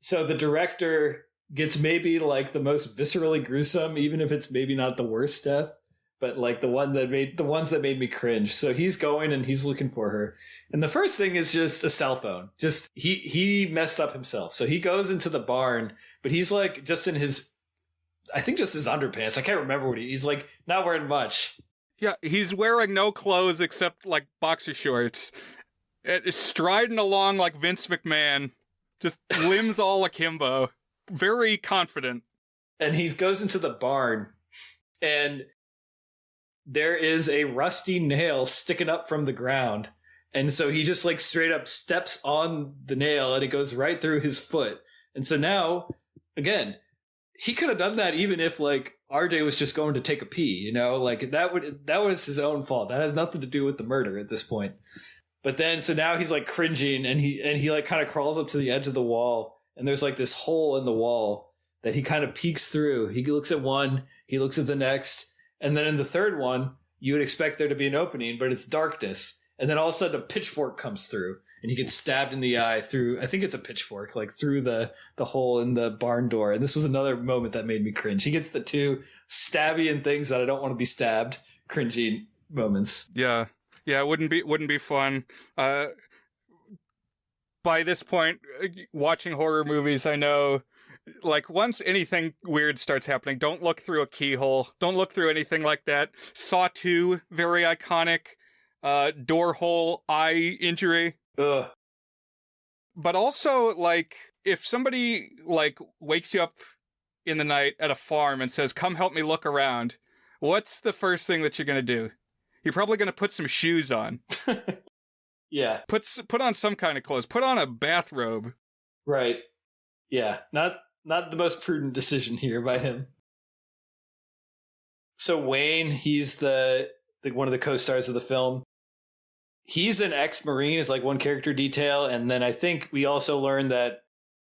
So the director gets maybe like the most viscerally gruesome, even if it's maybe not the worst death, but like the ones that made me cringe. So he's going and he's looking for her. And the first thing is just a cell phone. Just he messed up himself. So he goes into the barn, but he's like just in his, I think just his underpants. I can't remember what he's like not wearing much. Yeah, he's wearing no clothes except like boxer shorts. Striding along like Vince McMahon, just limbs all akimbo. Very confident. And he goes into the barn and there is a rusty nail sticking up from the ground. And so he just like straight up steps on the nail and it goes right through his foot. And so now, again, he could have done that even if like RJ was just going to take a pee, you know, like that was his own fault. That has nothing to do with the murder at this point. But then, so now he's like cringing and he like kind of crawls up to the edge of the wall and there's like this hole in the wall that he kind of peeks through. He looks at one, he looks at the next. And then in the third one, you would expect there to be an opening, but it's darkness. And then all of a sudden a pitchfork comes through and he gets stabbed in the eye through, I think it's a pitchfork, like through the hole in the barn door. And this was another moment that made me cringe. He gets the two stabby and things that I don't want to be stabbed, cringy moments. Yeah, it wouldn't be fun. By this point, watching horror movies, I know, like, once anything weird starts happening, don't look through a keyhole. Don't look through anything like that. Saw 2, very iconic. Door hole, eye injury. Ugh. But also, like, if somebody, like, wakes you up in the night at a farm and says, come help me look around, what's the first thing that you're going to do? You're probably going to put some shoes on. Yeah. Put on some kind of clothes. Put on a bathrobe. Right. Yeah. Not the most prudent decision here by him. So Wayne, he's the one of the co-stars of the film. He's an ex-Marine, is like one character detail. And then I think we also learned that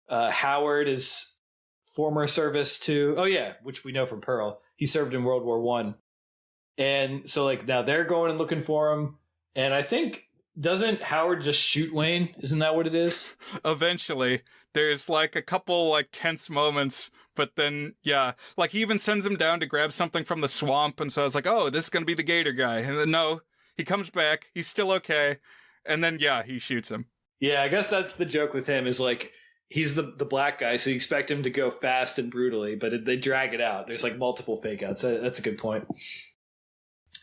Howard is former service to, which we know from Pearl. He served in World War I. And so like now they're going and looking for him. And I think, doesn't Howard just shoot Wayne? Isn't that what it is? Eventually. There's like a couple like tense moments, but then, yeah, like he even sends him down to grab something from the swamp. And so I was like, oh, this is going to be the gator guy. And then no, he comes back. He's still okay. And then, yeah, he shoots him. Yeah, I guess that's the joke with him is like, he's the black guy. So you expect him to go fast and brutally, but they drag it out. There's like multiple fake outs. That's a good point.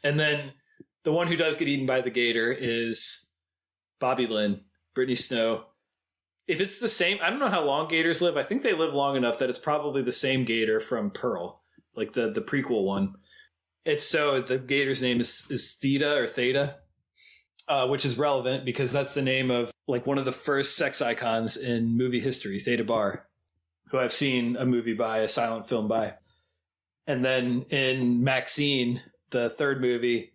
And then the one who does get eaten by the gator is Bobby Lynn, Brittany Snow. If it's the same, I don't know how long gators live. I think they live long enough that it's probably the same gator from Pearl, like the prequel one. If so, the gator's name is Theta, which is relevant because that's the name of like one of the first sex icons in movie history, Theta Bar, who I've seen a movie by, a silent film by. And then in MaXXXine, the third movie,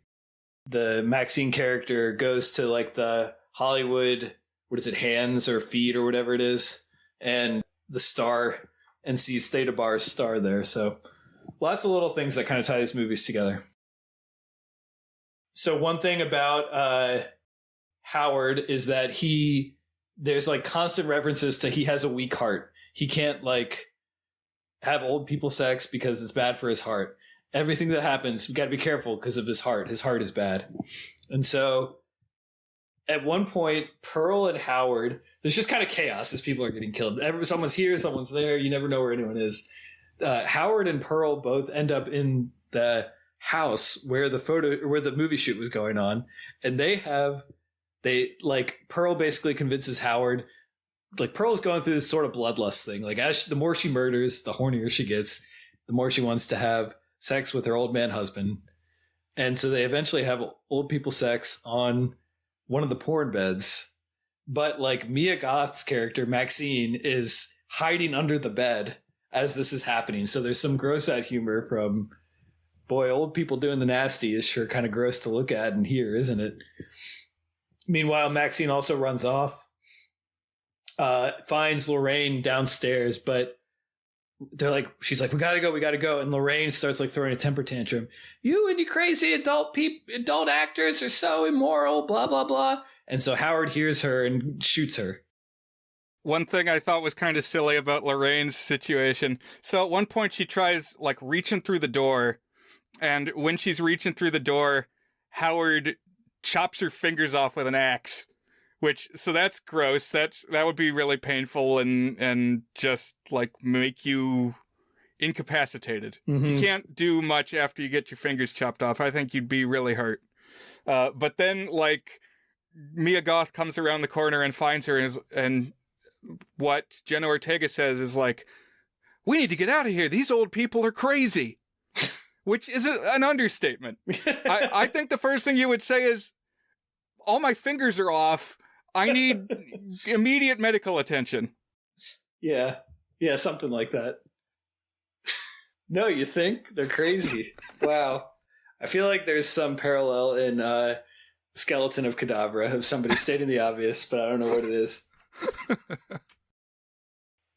the MaXXXine character goes to like the Hollywood, what is it, hands or feet or whatever it is, and the star, and sees Theta Bar's star there. So lots of little things that kind of tie these movies together. So one thing about Howard is that there's like constant references to he has a weak heart. He can't like have old people sex because it's bad for his heart. Everything that happens, we got to be careful because of his heart. His heart is bad. And so at one point, Pearl and Howard, there's just kind of chaos as people are getting killed. Someone's here, someone's there. You never know where anyone is. Howard and Pearl both end up in the house where the movie shoot was going on. And Pearl basically convinces Howard, like Pearl's going through this sort of bloodlust thing. Like the more she murders, the hornier she gets, the more she wants to have sex with her old man husband. And so they eventually have old people sex on one of the porn beds. But like Mia Goth's character, MaXXXine, is hiding under the bed as this is happening. So there's some gross out humor from, boy, old people doing the nasty is sure kind of gross to look at and hear, isn't it? Meanwhile, MaXXXine also runs off, finds Lorraine downstairs, but she's like, we gotta go. And Lorraine starts like throwing a temper tantrum. You and you crazy adult actors are so immoral, blah, blah, blah. And so Howard hears her and shoots her. One thing I thought was kind of silly about Lorraine's situation. So at one point she tries like reaching through the door. And when she's reaching through the door, Howard chops her fingers off with an axe. So that's gross. That would be really painful and just like make you incapacitated. Mm-hmm. You can't do much after you get your fingers chopped off. I think you'd be really hurt. But then like Mia Goth comes around the corner and finds her and what Jenna Ortega says is like, we need to get out of here. These old people are crazy, which is an understatement. I think the first thing you would say is, all my fingers are off. I need immediate medical attention. Yeah, something like that. No, you think? They're crazy. Wow. I feel like there's some parallel in Skeleton of Cadabra of somebody stating the obvious, but I don't know what it is.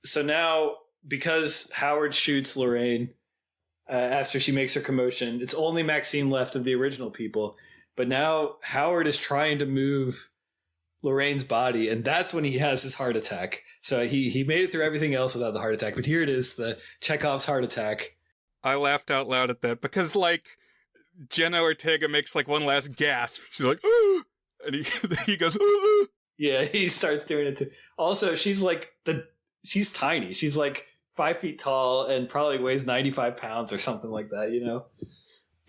So now, because Howard shoots Lorraine after she makes her commotion, it's only MaXXXine left of the original people. But now Howard is trying to move Lorraine's body, and that's when he has his heart attack. So he made it through everything else without the heart attack, but here it is, the Chekhov's heart attack. I laughed out loud at that because, like, Jenna Ortega makes, like, one last gasp. She's like, "Ooh!" And he goes, "Ooh!" Yeah, he starts doing it too. Also, she's tiny. She's like 5 feet tall and probably weighs 95 pounds or something like that, you know?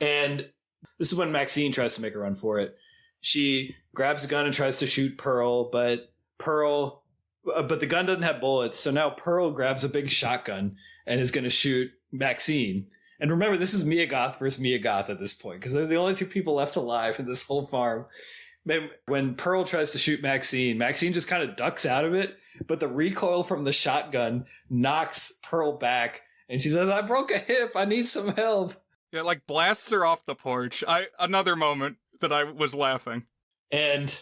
And this is when MaXXXine tries to make a run for it. She grabs a gun and tries to shoot Pearl, but the gun doesn't have bullets. So now Pearl grabs a big shotgun and is going to shoot MaXXXine. And remember, this is Mia Goth versus Mia Goth at this point, because they're the only two people left alive in this whole farm. When Pearl tries to shoot MaXXXine just kind of ducks out of it, but the recoil from the shotgun knocks Pearl back, and she says, "I broke a hip, I need some help." Yeah, like, blasts her off the porch. Another moment that I was laughing. And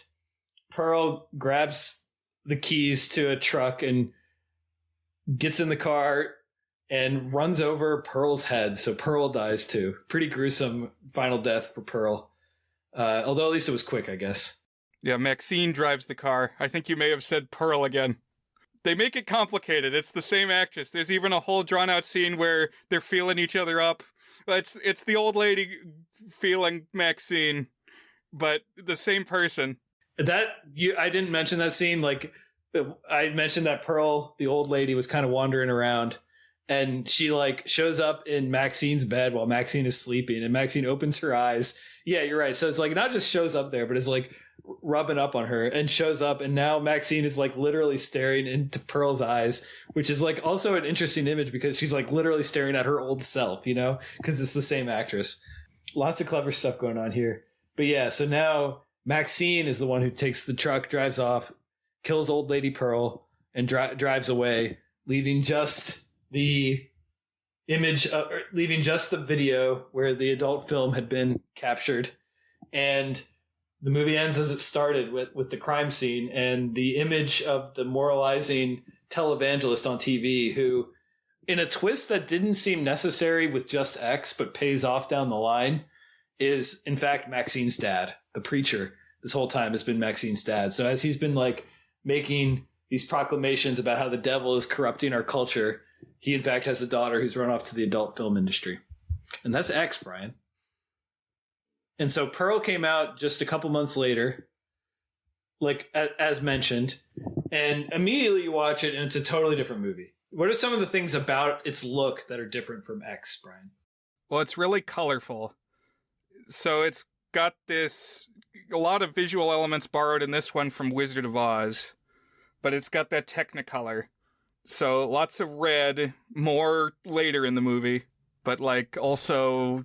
Pearl grabs the keys to a truck and gets in the car and runs over Pearl's head, so Pearl dies too. Pretty gruesome final death for Pearl. Although at least it was quick, I guess. Yeah, MaXXXine drives the car. I think you may have said Pearl again. They make it complicated. It's the same actress. There's even a whole drawn-out scene where they're feeling each other up. It's the old lady feeling MaXXXine, but the same person. I didn't mention that scene. Like, I mentioned that Pearl, the old lady, was kind of wandering around, and she like shows up in MaXXXine's bed while MaXXXine is sleeping, and MaXXXine opens her eyes. Yeah, you're right. So it's like not just shows up there, but it's like rubbing up on her and shows up, and now MaXXXine is like literally staring into Pearl's eyes, which is like also an interesting image because she's like literally staring at her old self, you know, because it's the same actress. Lots of clever stuff going on here. But yeah, so now MaXXXine is the one who takes the truck, drives off, kills old lady Pearl, and drives away, leaving just the video where the adult film had been captured. And the movie ends as it started with the crime scene and the image of the moralizing televangelist on TV who, in a twist that didn't seem necessary with just X but pays off down the line, is in fact MaXXXine's dad. The preacher this whole time has been MaXXXine's dad. So as he's been like making these proclamations about how the devil is corrupting our culture, he in fact has a daughter who's run off to the adult film industry. And that's X, Brian. And so Pearl came out just a couple months later, like as mentioned, and immediately you watch it and it's a totally different movie. What are some of the things about its look that are different from X, Brian? Well, it's really colorful. So it's got a lot of visual elements borrowed in this one from Wizard of Oz, but it's got that Technicolor. So lots of red, more later in the movie, but like also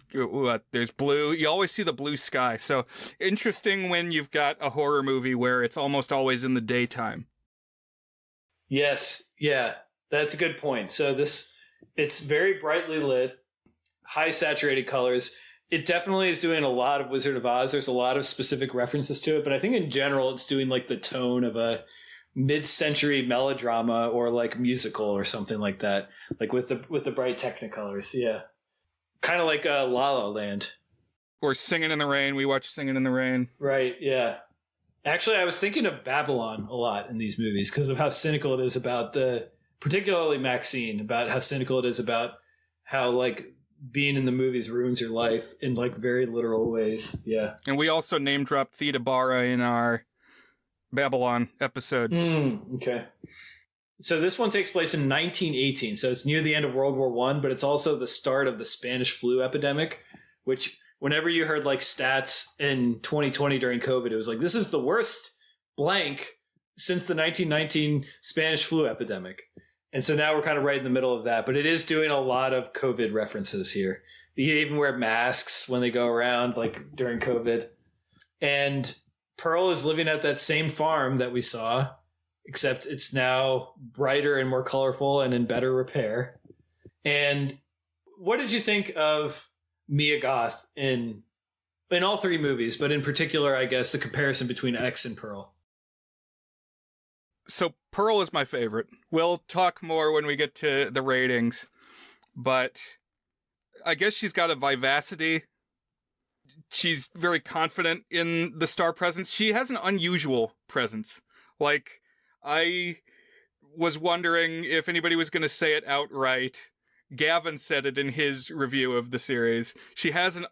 there's blue. You always see the blue sky. So interesting when you've got a horror movie where it's almost always in the daytime. Yes. Yeah, that's a good point. So it's very brightly lit, high saturated colors. It definitely is doing a lot of Wizard of Oz. There's a lot of specific references to it, but I think in general it's doing like the tone of a mid-century melodrama or like musical or something like that, like with the bright Technicolors. Yeah, kind of like La La Land or Singing in the Rain. We watched Singing in the Rain. Right. Yeah. Actually, I was thinking of Babylon a lot in these movies because of how cynical it is about particularly MaXXXine, about how cynical it is about how like being in the movies ruins your life in like very literal ways. Yeah. And we also name dropped Theda Bara in our Babylon episode. Okay. So this one takes place in 1918. So it's near the end of World War I, but it's also the start of the Spanish flu epidemic, which whenever you heard like stats in 2020 during COVID, it was like, this is the worst blank since the 1919 Spanish flu epidemic. And so now we're kind of right in the middle of that, but it is doing a lot of COVID references here. They even wear masks when they go around, like during COVID. And Pearl is living at that same farm that we saw, except it's now brighter and more colorful and in better repair. And what did you think of Mia Goth in all three movies, but in particular, I guess, the comparison between X and Pearl? So Pearl is my favorite. We'll talk more when we get to the ratings, but I guess she's got a vivacity she's very confident in the star presence. She has an unusual presence. Like, I was wondering if anybody was going to say it outright. Gavin said it in his review of the series. She has an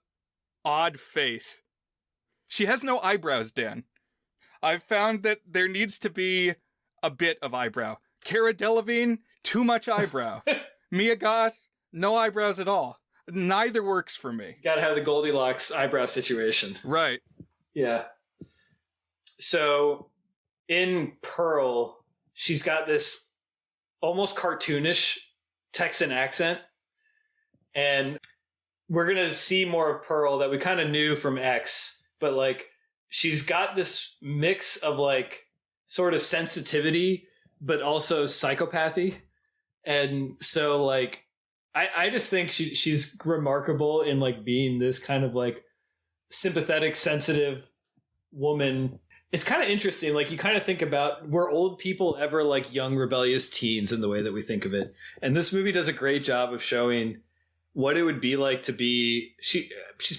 odd face. She has no eyebrows, Dan. I've found that there needs to be a bit of eyebrow. Cara Delevingne, too much eyebrow. Mia Goth, no eyebrows at all. Neither works for me. Gotta have the Goldilocks eyebrow situation. Right. Yeah. So in Pearl, she's got this almost cartoonish Texan accent. And we're going to see more of Pearl that we kind of knew from X. But like, she's got this mix of like sort of sensitivity, but also psychopathy. And so like, I just think she's remarkable in like being this kind of like sympathetic, sensitive woman. It's kind of interesting. Like you kind of think about, were old people ever like young rebellious teens in the way that we think of it? And this movie does a great job of showing what it would be like to be, she's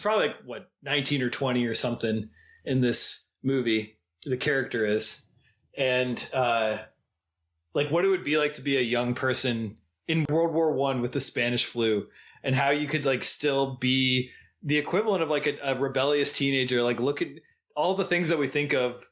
probably like what, 19 or 20 or something in this movie. The character is, and like what it would be like to be a young person in World War I with the Spanish flu, and how you could like still be the equivalent of like a rebellious teenager. Like look at all the things that we think of,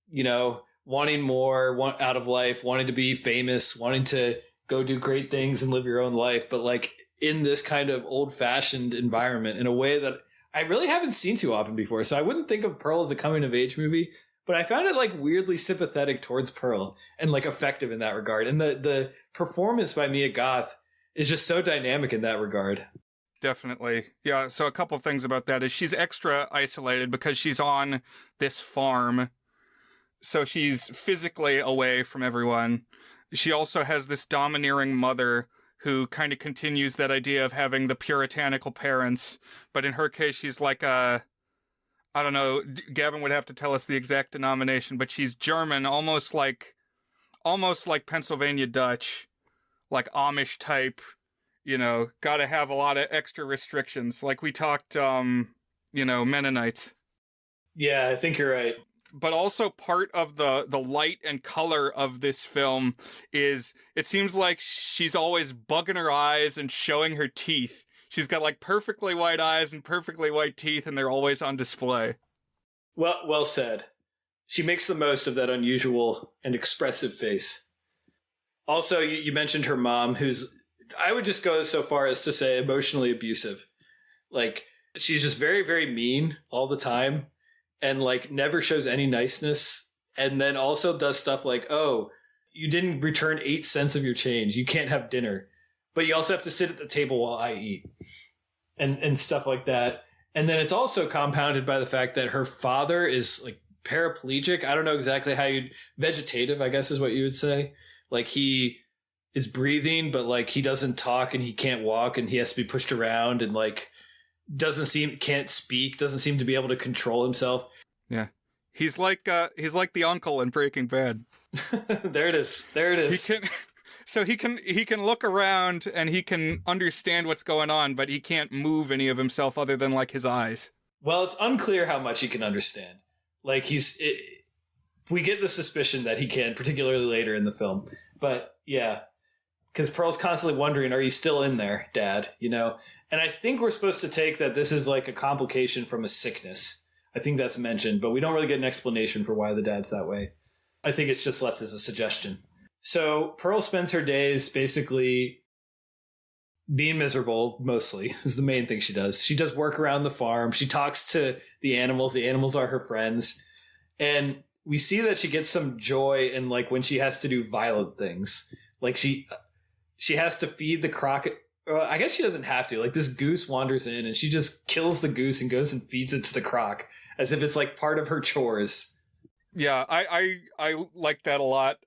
you know, wanting more out of life, wanting to be famous, wanting to go do great things and live your own life. But like in this kind of old fashioned environment in a way that I really haven't seen too often before. So I wouldn't think of Pearl as a coming of age movie, but I found it like weirdly sympathetic towards Pearl and like effective in that regard. And the performance by Mia Goth is just so dynamic in that regard. Definitely. Yeah, so a couple things about that is she's extra isolated because she's on this farm. So she's physically away from everyone. She also has this domineering mother who kind of continues that idea of having the puritanical parents. But in her case, she's like I don't know, Gavin would have to tell us the exact denomination, but she's German, almost like Pennsylvania Dutch, like Amish type, you know, got to have a lot of extra restrictions. Like we talked, you know, Mennonites. Yeah, I think you're right. But also part of the light and color of this film is it seems like she's always bugging her eyes and showing her teeth. She's got like perfectly white eyes and perfectly white teeth, and they're always on display. Well said. She makes the most of that unusual and expressive face. Also, you mentioned her mom, who's, I would just go so far as to say, emotionally abusive. Like, she's just very, very mean all the time and like never shows any niceness. And then also does stuff like, oh, you didn't return 8 cents of your change. You can't have dinner. But you also have to sit at the table while I eat and stuff like that. And then it's also compounded by the fact that her father is like paraplegic. I don't know exactly how vegetative, I guess is what you would say. Like he is breathing, but like he doesn't talk and he can't walk and he has to be pushed around and like can't speak, doesn't seem to be able to control himself. Yeah. He's like the uncle in Breaking Bad. There it is. He can look around and he can understand what's going on, but he can't move any of himself other than like his eyes. Well, it's unclear how much he can understand. Like we get the suspicion that he can, particularly later in the film. But yeah, because Pearl's constantly wondering, are you still in there, Dad? You know? And I think we're supposed to take that this is like a complication from a sickness. I think that's mentioned, but we don't really get an explanation for why the dad's that way. I think it's just left as a suggestion. So Pearl spends her days basically being miserable, mostly, is the main thing she does. She does work around the farm. She talks to the animals. The animals are her friends. And we see that she gets some joy in like when she has to do violent things. Like she has to feed the croc. Well, I guess she doesn't have to. Like this goose wanders in and she just kills the goose and goes and feeds it to the croc as if it's like part of her chores. Yeah, I like that a lot,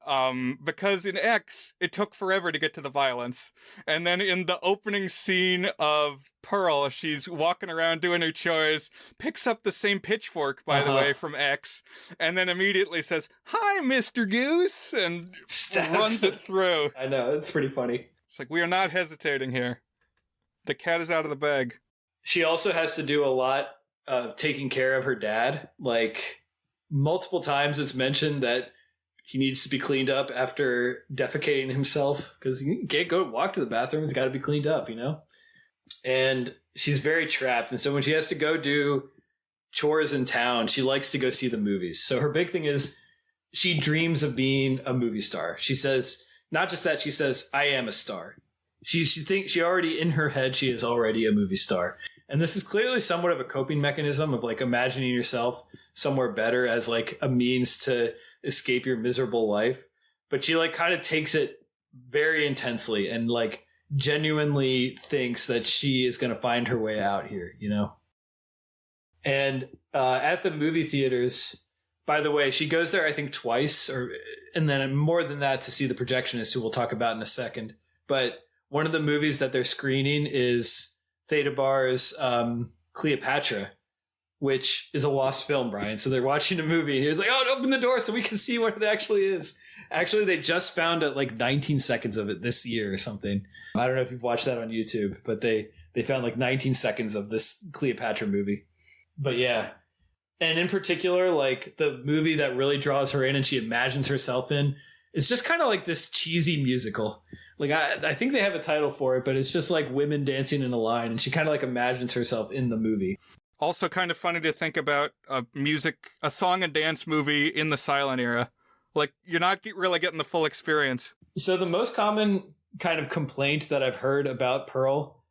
because in X, it took forever to get to the violence. And then in the opening scene of Pearl, she's walking around doing her chores, picks up the same pitchfork, by the way, from X, and then immediately says, "Hi, Mr. Goose," and runs it through. I know, it's pretty funny. It's like, we are not hesitating here. The cat is out of the bag. She also has to do a lot taking care of her dad. Like, multiple times it's mentioned that he needs to be cleaned up after defecating himself because he can't go walk to the bathroom. He's got to be cleaned up, you know? And she's very trapped. And so when she has to go do chores in town, she likes to go see the movies. So her big thing is she dreams of being a movie star. She says, not just that, she says, I am a star. She thinks she already, in her head, she is already a movie star. And this is clearly somewhat of a coping mechanism of like imagining yourself somewhere better as like a means to escape your miserable life. But she like kind of takes it very intensely and like genuinely thinks that she is going to find her way out here, you know? And at the movie theaters, by the way, she goes there, I think, twice, and then more than that to see the projectionist, who we'll talk about in a second. But one of the movies that they're screening is Theta Bar's Cleopatra, which is a lost film, Brian. So they're watching a movie, and he was like, oh, open the door so we can see what it actually is. Actually, they just found like 19 seconds of it this year or something. I don't know if you've watched that on YouTube, but they found like 19 seconds of this Cleopatra movie. But yeah. And in particular, like the movie that really draws her in and she imagines herself in, it's just kind of like this cheesy musical. Like I think they have a title for it, but it's just like women dancing in a line, and she kind of like imagines herself in the movie. Also kind of funny to think about a song and dance movie in the silent era. Like, you're not really getting the full experience. So the most common kind of complaint that I've heard about Pearl,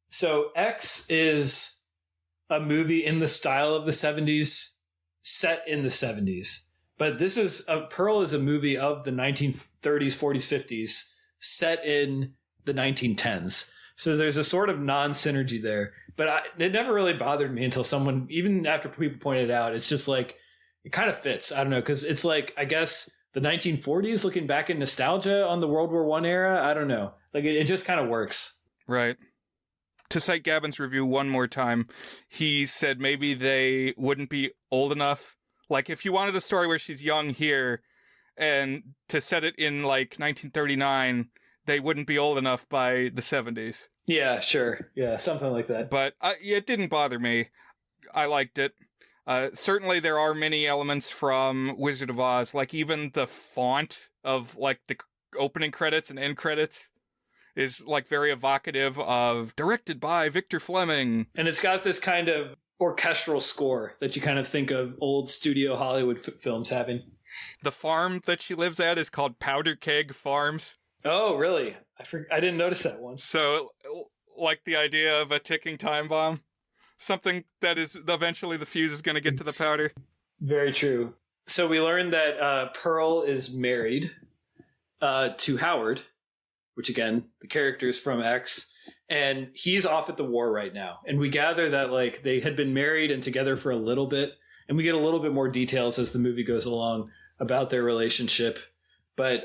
so X is a movie in the style of the 70s, set in the 70s. But Pearl is a movie of the 1930s, 40s, 50s, set in the 1910s. So there's a sort of non-synergy there. But it never really bothered me until someone, even after people pointed it out, it's just like, it kind of fits. I don't know, because it's like, I guess, the 1940s, looking back in nostalgia on the World War I era. I don't know. Like, it just kind of works. Right. To cite Gavin's review one more time, he said maybe they wouldn't be old enough. Like, if you wanted a story where she's young here and to set it in, like, 1939, they wouldn't be old enough by the 70s. Yeah, sure. Yeah, something like that. But it didn't bother me. I liked it. Certainly there are many elements from Wizard of Oz, like even the font of, like, the opening credits and end credits is like very evocative of directed by Victor Fleming. And it's got this kind of orchestral score that you kind of think of old studio Hollywood films having. The farm that she lives at is called Powder Keg Farms. Oh, really? I didn't notice that one. So, like the idea of a ticking time bomb. Something that is eventually the fuse is going to get to the powder. Very true. So we learned that Pearl is married to Howard, which again, the character's from X, and he's off at the war right now. And we gather that like they had been married and together for a little bit, and we get a little bit more details as the movie goes along about their relationship, but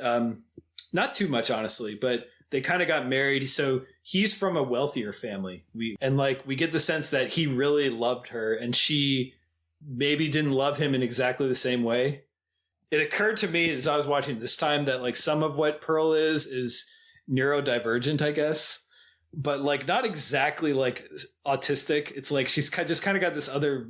not too much, honestly. But they kind of got married, so he's from a wealthier family. We get the sense that he really loved her, and she maybe didn't love him in exactly the same way. It occurred to me as I was watching this time that like some of what Pearl is neurodivergent, I guess, but like not exactly like autistic. It's like she's just kind of got this other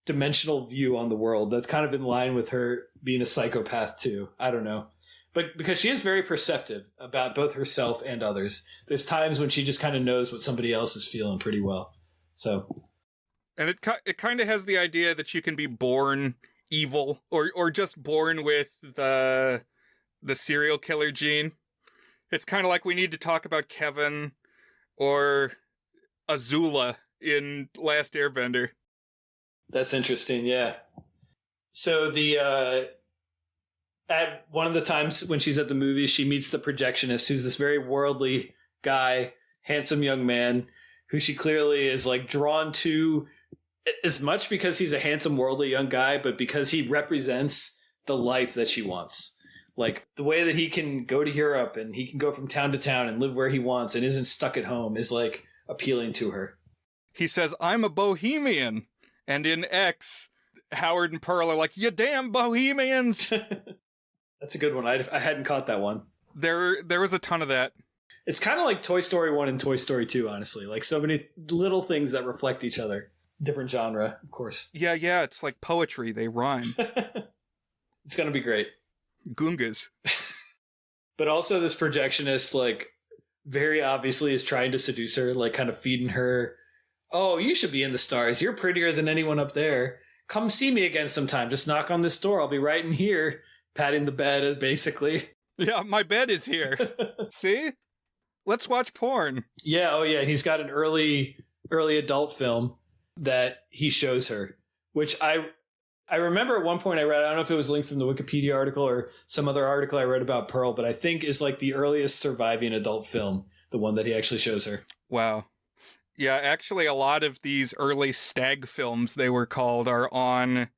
dimensional view on the world that's kind of in line with her being a psychopath too. I don't know. But because she is very perceptive about both herself and others, there's times when she just kind of knows what somebody else is feeling pretty well. So, and it kind of has the idea that you can be born evil or just born with the serial killer gene. It's kind of like we need to talk about Kevin or Azula in Last Airbender. That's interesting, yeah. So at one of the times when she's at the movies, she meets the projectionist, who's this very worldly guy, handsome young man, who she clearly is like drawn to as much because he's a handsome, worldly young guy, but because he represents the life that she wants. Like the way that he can go to Europe and he can go from town to town and live where he wants and isn't stuck at home is like appealing to her. He says, I'm a bohemian. And in X, Howard and Pearl are like, you damn bohemians. That's a good one. I hadn't caught that one. There was a ton of that. It's kind of like Toy Story 1 and Toy Story 2, honestly. Like so many little things that reflect each other. different genre, of course. Yeah, it's like poetry. They rhyme. It's going to be great. Goongas. But also this projectionist, like, very obviously is trying to seduce her, like kind of feeding her, oh, you should be in the stars. You're prettier than anyone up there. Come see me again sometime. Just knock on this door. I'll be right in here. Patting the bed, basically. Yeah, my bed is here. See? Let's watch porn. Yeah, oh yeah. He's got an early adult film that he shows her, which I remember at one point I read, I don't know if it was linked from the Wikipedia article or some other article I read about Pearl, but I think is like the earliest surviving adult film, the one that he actually shows her. Wow. Yeah, actually a lot of these early stag films, they were called, are on,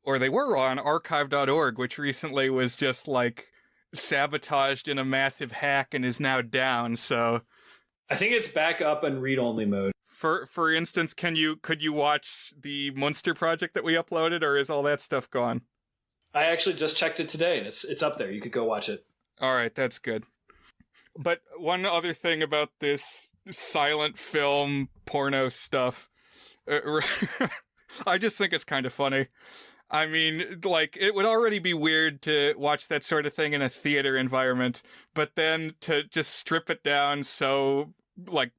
or they were on archive.org, which recently was just like sabotaged in a massive hack and is now down, so... I think it's back up in read-only mode. For instance, could you watch the Munster project that we uploaded, or is all that stuff gone? I actually just checked it today, and it's up there. You could go watch it. All right, that's good. But one other thing about this silent film porno stuff, I just think it's kind of funny. I mean, like, it would already be weird to watch that sort of thing in a theater environment, but then to just strip it down so, like,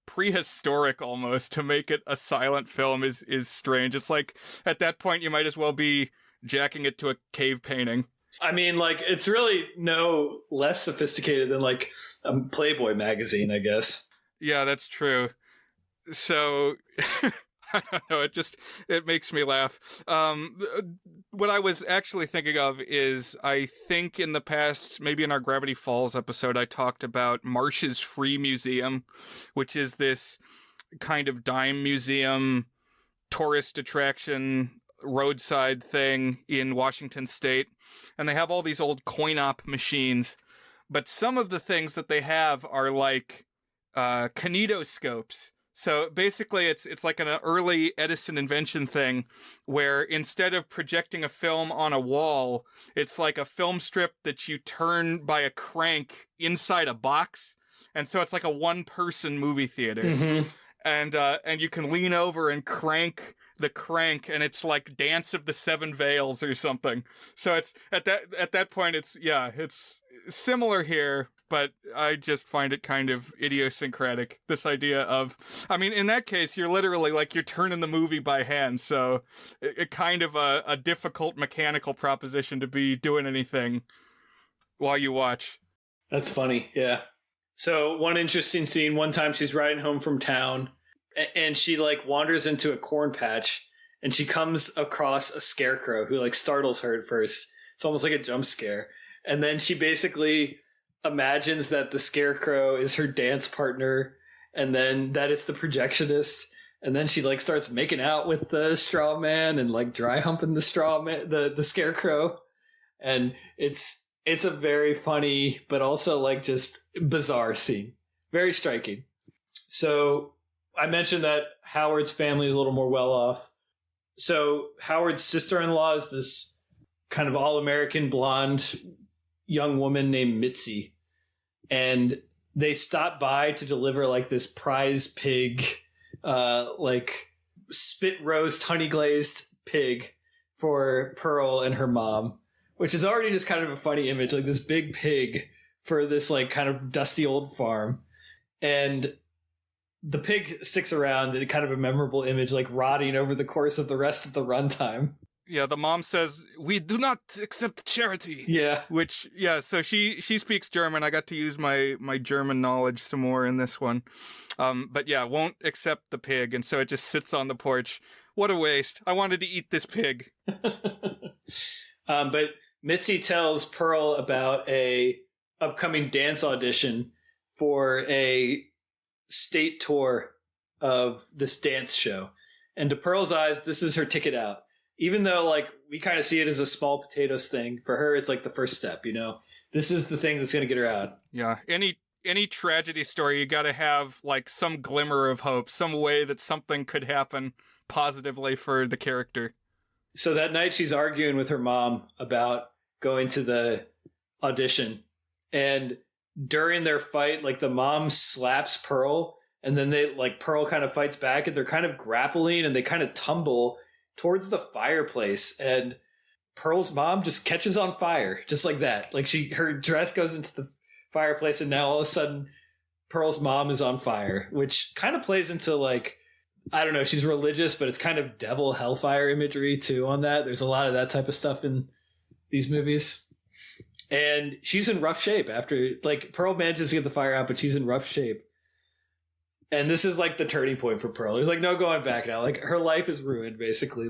prehistoric almost to make it a silent film is strange. It's like, at that point, you might as well be jacking it to a cave painting. I mean, like, it's really no less sophisticated than, like, a Playboy magazine, I guess. Yeah, that's true. So... I don't know, it makes me laugh. What I was actually thinking of is, I think in the past, maybe in our Gravity Falls episode, I talked about Marsh's Free Museum, which is this kind of dime museum, tourist attraction, roadside thing in Washington State. And they have all these old coin-op machines, but some of the things that they have are like kinetoscopes. So basically, it's like an early Edison invention thing where instead of projecting a film on a wall, it's like a film strip that you turn by a crank inside a box. And so it's like a one-person movie theater. Mm-hmm. And you can lean over and crank the crank, and it's like Dance of the Seven Veils or something. So it's at that point, it's similar here. But I just find it kind of idiosyncratic, this idea of, I mean, in that case, you're literally like, you're turning the movie by hand, so it kind of a difficult mechanical proposition to be doing anything while you watch. That's funny, yeah. So one interesting scene, one time she's riding home from town, and she like wanders into a corn patch, and she comes across a scarecrow who like startles her at first. It's almost like a jump scare. And then she basically imagines that the scarecrow is her dance partner, and then that it's the projectionist, and then she like starts making out with the straw man and like dry humping the straw man, the scarecrow, and it's a very funny but also like just bizarre scene, very striking. So I mentioned that Howard's family is a little more well off. So Howard's sister-in-law is this kind of all-American blonde young woman named Mitzi. And they stop by to deliver like this prize pig, like spit roast honey glazed pig for Pearl and her mom, which is already just kind of a funny image, like this big pig for this like kind of dusty old farm. And the pig sticks around in kind of a memorable image, like rotting over the course of the rest of the runtime. Yeah, the mom says, "We do not accept charity." Yeah. Which, yeah, so she speaks German. I got to use my German knowledge some more in this one. But yeah, won't accept the pig, and so it just sits on the porch. What a waste. I wanted to eat this pig. But Mitzi tells Pearl about a upcoming dance audition for a state tour of this dance show. And to Pearl's eyes, this is her ticket out. Even though, like, we kind of see it as a small potatoes thing, for her, it's like the first step, you know? This is the thing that's going to get her out. Yeah. Any tragedy story, you got to have, like, some glimmer of hope, some way that something could happen positively for the character. So that night, she's arguing with her mom about going to the audition. And during their fight, like, the mom slaps Pearl And then Pearl kind of fights back, and they're kind of grappling, and they kind of tumble towards the fireplace, and Pearl's mom just catches on fire just like that. Like her dress goes into the fireplace, and now all of a sudden Pearl's mom is on fire, which kind of plays into I don't know, she's religious, but it's kind of devil hellfire imagery too on that. There's a lot of that type of stuff in these movies. And she's in rough shape after, Pearl manages to get the fire out, but she's in rough shape. And this is the turning point for Pearl. There's no going back now. Her life is ruined, basically.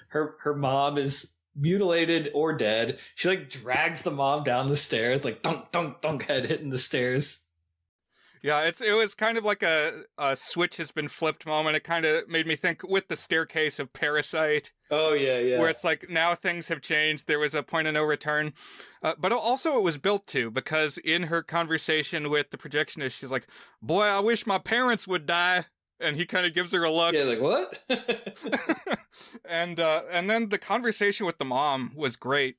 Her mom is mutilated or dead. She drags the mom down the stairs, dunk, dunk, dunk, head hitting the stairs. Yeah, it was kind of like a switch has been flipped moment. It kind of made me think with the staircase of Parasite. Oh, yeah. Where it's now things have changed. There was a point of no return. But also it was built to, because in her conversation with the projectionist, she's like, boy, I wish my parents would die. And he kind of gives her a look. Yeah, what? And then the conversation with the mom was great,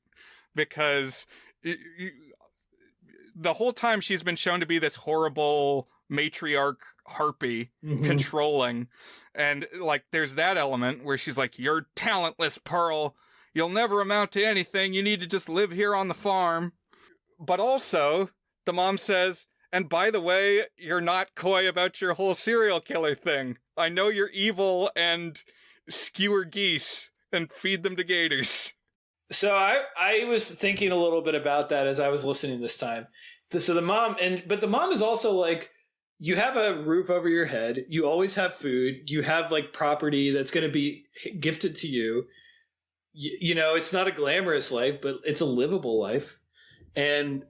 because the whole time she's been shown to be this horrible matriarch harpy, controlling. And there's that element where she's like, you're talentless, Pearl. You'll never amount to anything. You need to just live here on the farm. But also, the mom says, and by the way, you're not coy about your whole serial killer thing. I know you're evil and skewer geese and feed them to gators. So I was thinking a little bit about that as I was listening this time. So the mom, but the mom is also you have a roof over your head. You always have food. You have property that's going to be gifted to you. You know, it's not a glamorous life, but it's a livable life. And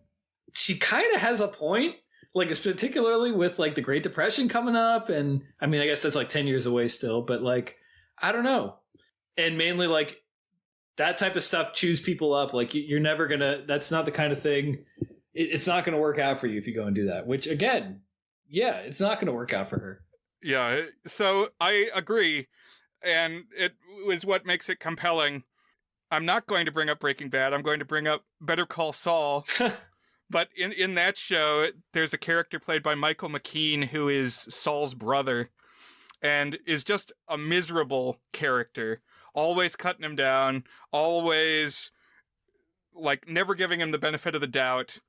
she kind of has a point, it's particularly with the Great Depression coming up. And I mean, I guess that's 10 years away still, but I don't know. And mainly that type of stuff chews people up. You're never gonna, that's not the kind of thing, it's not gonna work out for you if you go and do that, which again, yeah, it's not gonna work out for her. Yeah, so I agree. And it was what makes it compelling. I'm not going to bring up Breaking Bad. I'm going to bring up Better Call Saul. But in that show, there's a character played by Michael McKean who is Saul's brother and is just a miserable character. Always cutting him down, always never giving him the benefit of the doubt,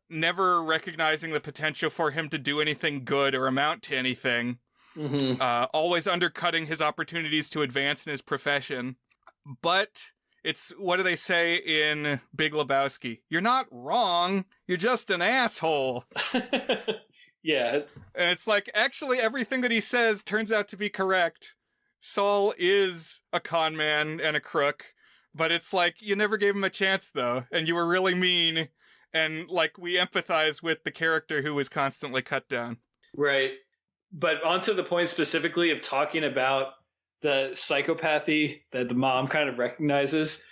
never recognizing the potential for him to do anything good or amount to anything, always undercutting his opportunities to advance in his profession. But it's, what do they say in Big Lebowski? You're not wrong, you're just an asshole. Yeah. And it's actually everything that he says turns out to be correct. Saul is a con man and a crook, but it's you never gave him a chance though, and you were really mean, and we empathize with the character who was constantly cut down. Right. But onto the point specifically of talking about the psychopathy that the mom kind of recognizes,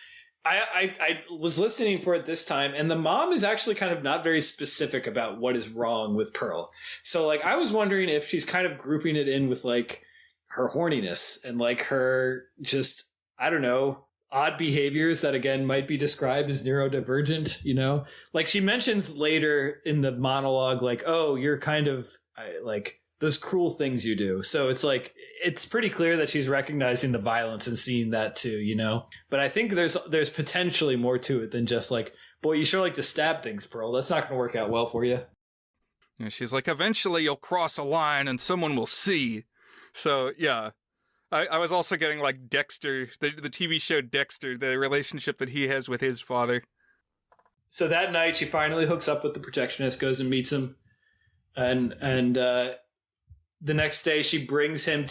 I was listening for it this time, and the mom is actually kind of not very specific about what is wrong with Pearl. So I was wondering if she's kind of grouping it in with her horniness and her just, I don't know, odd behaviors that again might be described as neurodivergent, you know? She mentions later in the monologue, oh, you're kind of those cruel things you do. So it's pretty clear that she's recognizing the violence and seeing that too, you know? But I think there's potentially more to it than just boy, you sure like to stab things, Pearl. That's not going to work out well for you. Yeah, she's eventually you'll cross a line and someone will see. So, yeah, I was also getting Dexter, the TV show Dexter, the relationship that he has with his father. So that night she finally hooks up with the projectionist, goes and meets him. And the next day she brings him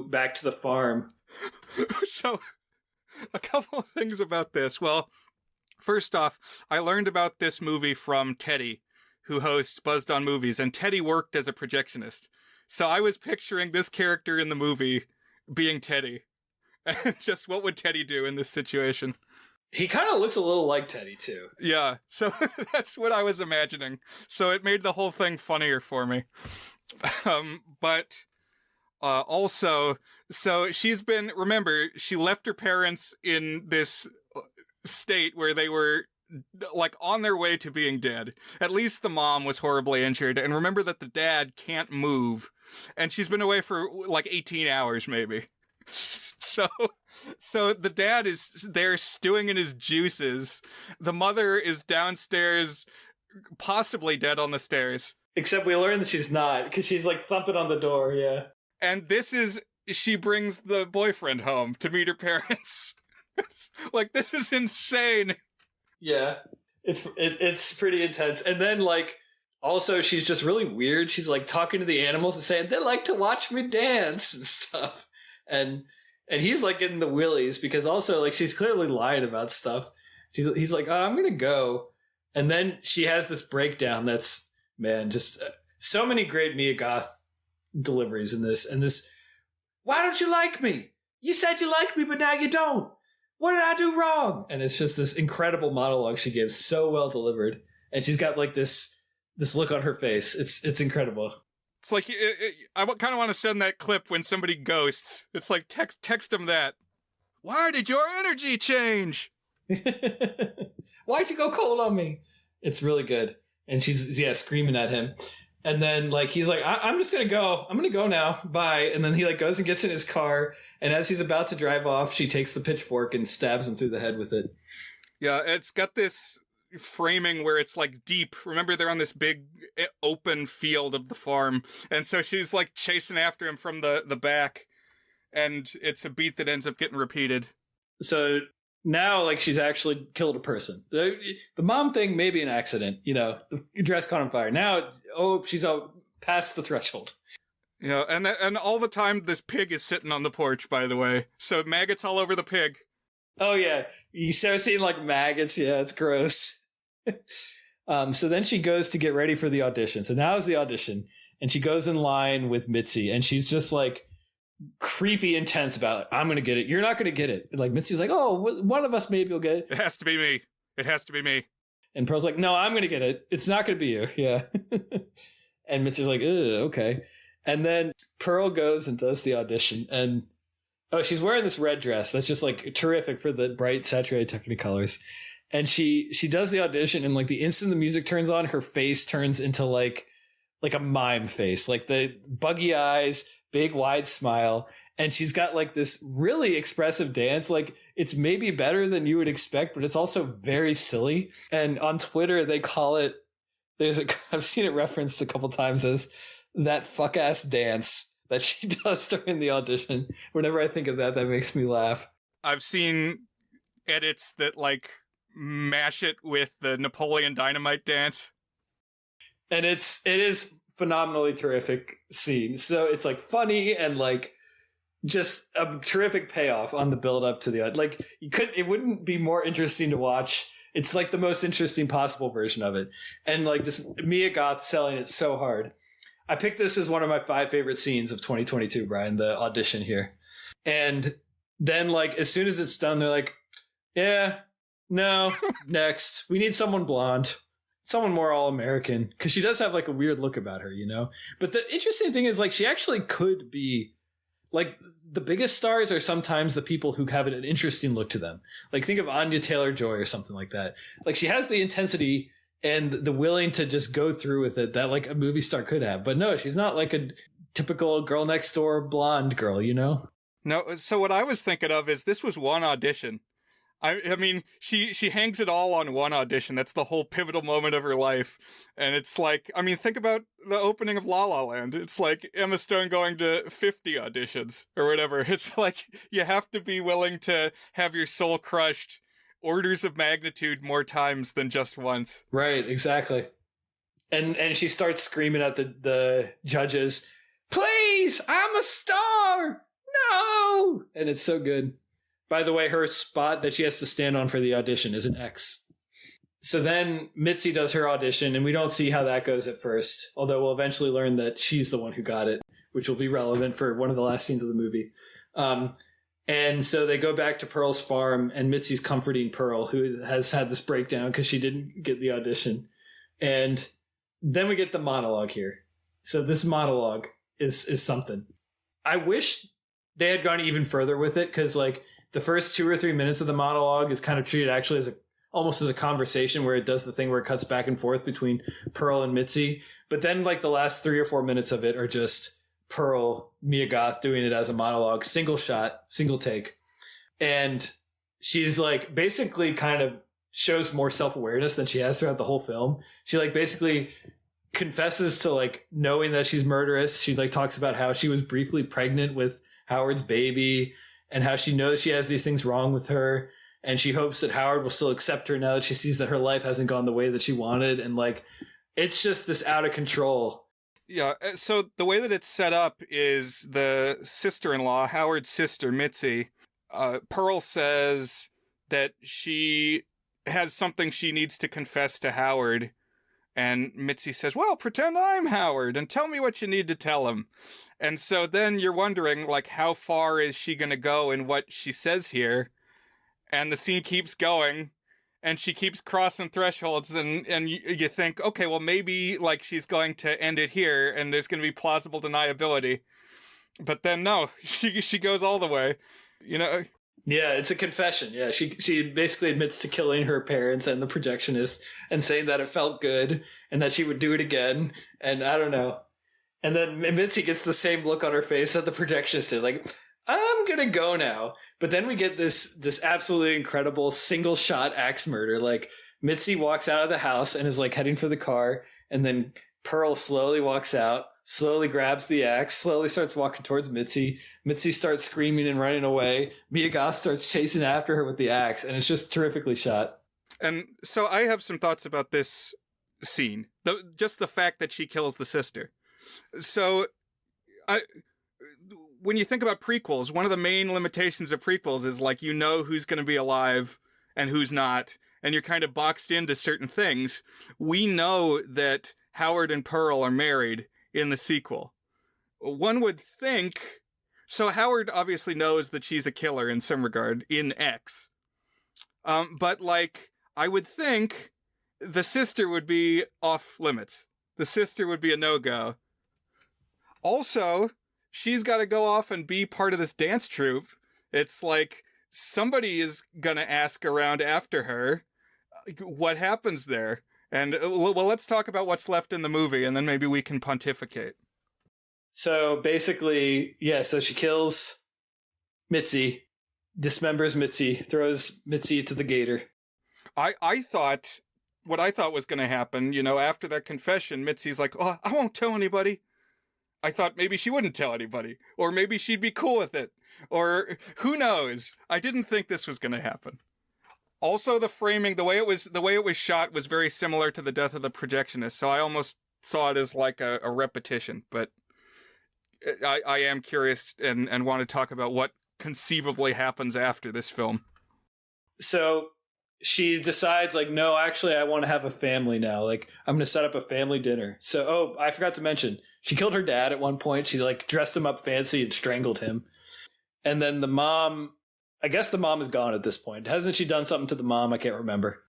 back to the farm. So a couple of things about this. Well, first off, I learned about this movie from Teddy, who hosts Buzzed on Movies, and Teddy worked as a projectionist. So I was picturing this character in the movie being Teddy. And just what would Teddy do in this situation? He kind of looks a little like Teddy, too. Yeah, so that's what I was imagining. So it made the whole thing funnier for me. But also, so remember, she left her parents in this state where they were on their way to being dead. At least the mom was horribly injured. And remember that the dad can't move. and she's been away for like 18 hours maybe. So the dad is there stewing in his juices. The mother is downstairs, possibly dead on the stairs. Except we learn that she's not, because she's like thumping on the door, yeah. And she brings the boyfriend home to meet her parents. Like, this is insane. Yeah, it's pretty intense. And then, like, also she's just really weird. She's like talking to the animals and saying, they like to watch me dance and stuff. And he's like getting the willies because also, like, she's clearly lying about stuff. He's like, oh, I'm going to go. And then she has this breakdown that's, man, just so many great Mia Goth deliveries in this. And this, why don't you like me? You said you liked me, but now you don't. What did I do wrong? And it's just this incredible monologue she gives, so well delivered. And she's got like this look on her face. It's incredible. It's like, I kind of want to send that clip when somebody ghosts. It's like, text them that. Why did your energy change? Why'd you go cold on me? It's really good. And she's, screaming at him. And then, like, he's like, I'm just going to go. I'm going to go now. Bye. And then he, like, goes and gets in his car. And as he's about to drive off, she takes the pitchfork and stabs him through the head with it. Yeah, it's got this framing where it's, like, deep. Remember, they're on this big open field of the farm. And so she's, like, chasing after him from the back. And it's a beat that ends up getting repeated. So now, like, she's actually killed a person. The mom thing may be an accident, the dress caught on fire. Now, she's past the threshold. Yeah, and all the time this pig is sitting on the porch, by the way. So maggots all over the pig. Oh, yeah. You start seeing, like, maggots. Yeah, it's gross. So then she goes to get ready for the audition. So now is the audition. And she goes in line with Mitzi. And she's just, like, creepy intense about it. I'm going to get it. You're not going to get it. And, like, Mitzi's like, oh, one of us maybe will get it. It has to be me. It has to be me. And Pearl's like, no, I'm going to get it. It's not going to be you. Yeah. And Mitzi's like, okay. And then Pearl goes and does the audition. And, she's wearing this red dress that's just, like, terrific for the bright, saturated Technicolors. And she does the audition, and, like, the instant the music turns on, her face turns into, like a mime face. Like, the buggy eyes, big, wide smile. And she's got, like, this really expressive dance. Like, it's maybe better than you would expect, but it's also very silly. And on Twitter, they call it, I've seen it referenced a couple times as that fuck-ass dance that she does during the audition. Whenever I think of that makes me laugh. I've seen edits that, like, mash it with the Napoleon Dynamite dance. And it is phenomenally terrific scene. So it's, like, funny and, like, just a terrific payoff on the build up to the, like, it wouldn't be more interesting to watch. It's, like, the most interesting possible version of it. And, like, just Mia Goth selling it so hard. I picked this as one of my 5 favorite scenes of 2022, Brian, the audition here. And then, like, as soon as it's done, they're like, yeah, no, next. We need someone blonde. Someone more all-American. Because she does have, like, a weird look about her, But the interesting thing is, like, she actually could be, like, the biggest stars are sometimes the people who have an interesting look to them. Like, think of Anya Taylor-Joy or something like that. Like, she has the intensity and the willing to just go through with it that, like, a movie star could have. But no, she's not like a typical girl next door blonde girl, No, so what I was thinking of is this was one audition. I mean, she hangs it all on one audition. That's the whole pivotal moment of her life. And it's like, I mean, think about the opening of La La Land. It's like Emma Stone going to 50 auditions or whatever. It's like you have to be willing to have your soul crushed orders of magnitude more times than just once. Right, exactly. And she starts screaming at the judges, please, I'm a star! No! And it's so good. By the way, her spot that she has to stand on for the audition is an X. So then Mitzi does her audition, and we don't see how that goes at first, although we'll eventually learn that she's the one who got it, which will be relevant for one of the last scenes of the movie. And so they go back to Pearl's farm, and Mitzi's comforting Pearl, who has had this breakdown because she didn't get the audition. And then we get the monologue here. So this monologue is something. I wish they had gone even further with it, because, like, the first 2 or 3 minutes of the monologue is kind of treated actually as almost as a conversation, where it does the thing where it cuts back and forth between Pearl and Mitzi. But then, like, the last 3 or 4 minutes of it are just Pearl, Mia Goth, doing it as a monologue, single shot, single take. And she's like basically kind of shows more self-awareness than she has throughout the whole film. She like basically confesses to like knowing that she's murderous. She like talks about how she was briefly pregnant with Howard's baby and how she knows she has these things wrong with her. And she hopes that Howard will still accept her now that she sees that her life hasn't gone the way that she wanted. And like, it's just this out of control. Yeah, so the way that it's set up is the sister-in-law, Howard's sister, Mitzi, Pearl says that she has something she needs to confess to Howard. And Mitzi says, well, pretend I'm Howard and tell me what you need to tell him. And so then you're wondering, like, how far is she going to go in what she says here? And the scene keeps going. And she keeps crossing thresholds, and you think, okay, well, maybe, like, she's going to end it here, and there's going to be plausible deniability. But then, no, she goes all the way, you know? Yeah, it's a confession. Yeah, she basically admits to killing her parents and the projectionist and saying that it felt good and that she would do it again. And I don't know. And then Mitzi gets the same look on her face that the projectionist did, like, I'm gonna go now. But then we get this absolutely incredible single shot axe murder. Like Mitzi walks out of the house and is like heading for the car, and then Pearl slowly walks out, slowly grabs the axe, slowly starts walking towards Mitzi. Mitzi starts screaming and running away. Mia Goth starts chasing after her with the axe, and it's just terrifically shot. And so I have some thoughts about this scene. Just the fact that she kills the sister. So when you think about prequels, one of the main limitations of prequels is like, you know who's going to be alive and who's not, and you're kind of boxed into certain things. We know that Howard and Pearl are married in the sequel. One would think, so Howard obviously knows that she's a killer in some regard in X. But like, I would think the sister would be off limits. The sister would be a no-go. Also, she's got to go off and be part of this dance troupe. It's like somebody is going to ask around after her what happens there. And well, let's talk about what's left in the movie, and then maybe we can pontificate. So basically, yeah, so she kills Mitzi, dismembers Mitzi, throws Mitzi to the gator. I thought, what I thought was going to happen, you know, after that confession, Mitzi's like, oh, I won't tell anybody. I thought maybe she wouldn't tell anybody, or maybe she'd be cool with it, or who knows? I didn't think this was going to happen. Also, the framing, the way it was shot was very similar to the death of the projectionist, so I almost saw it as like a repetition. But I am curious and want to talk about what conceivably happens after this film. So she decides, like, no, actually, I want to have a family now. Like, I'm going to set up a family dinner. So, I forgot to mention, she killed her dad at one point. She, like, dressed him up fancy and strangled him. And then the mom, I guess the mom is gone at this point. Hasn't she done something to the mom? I can't remember.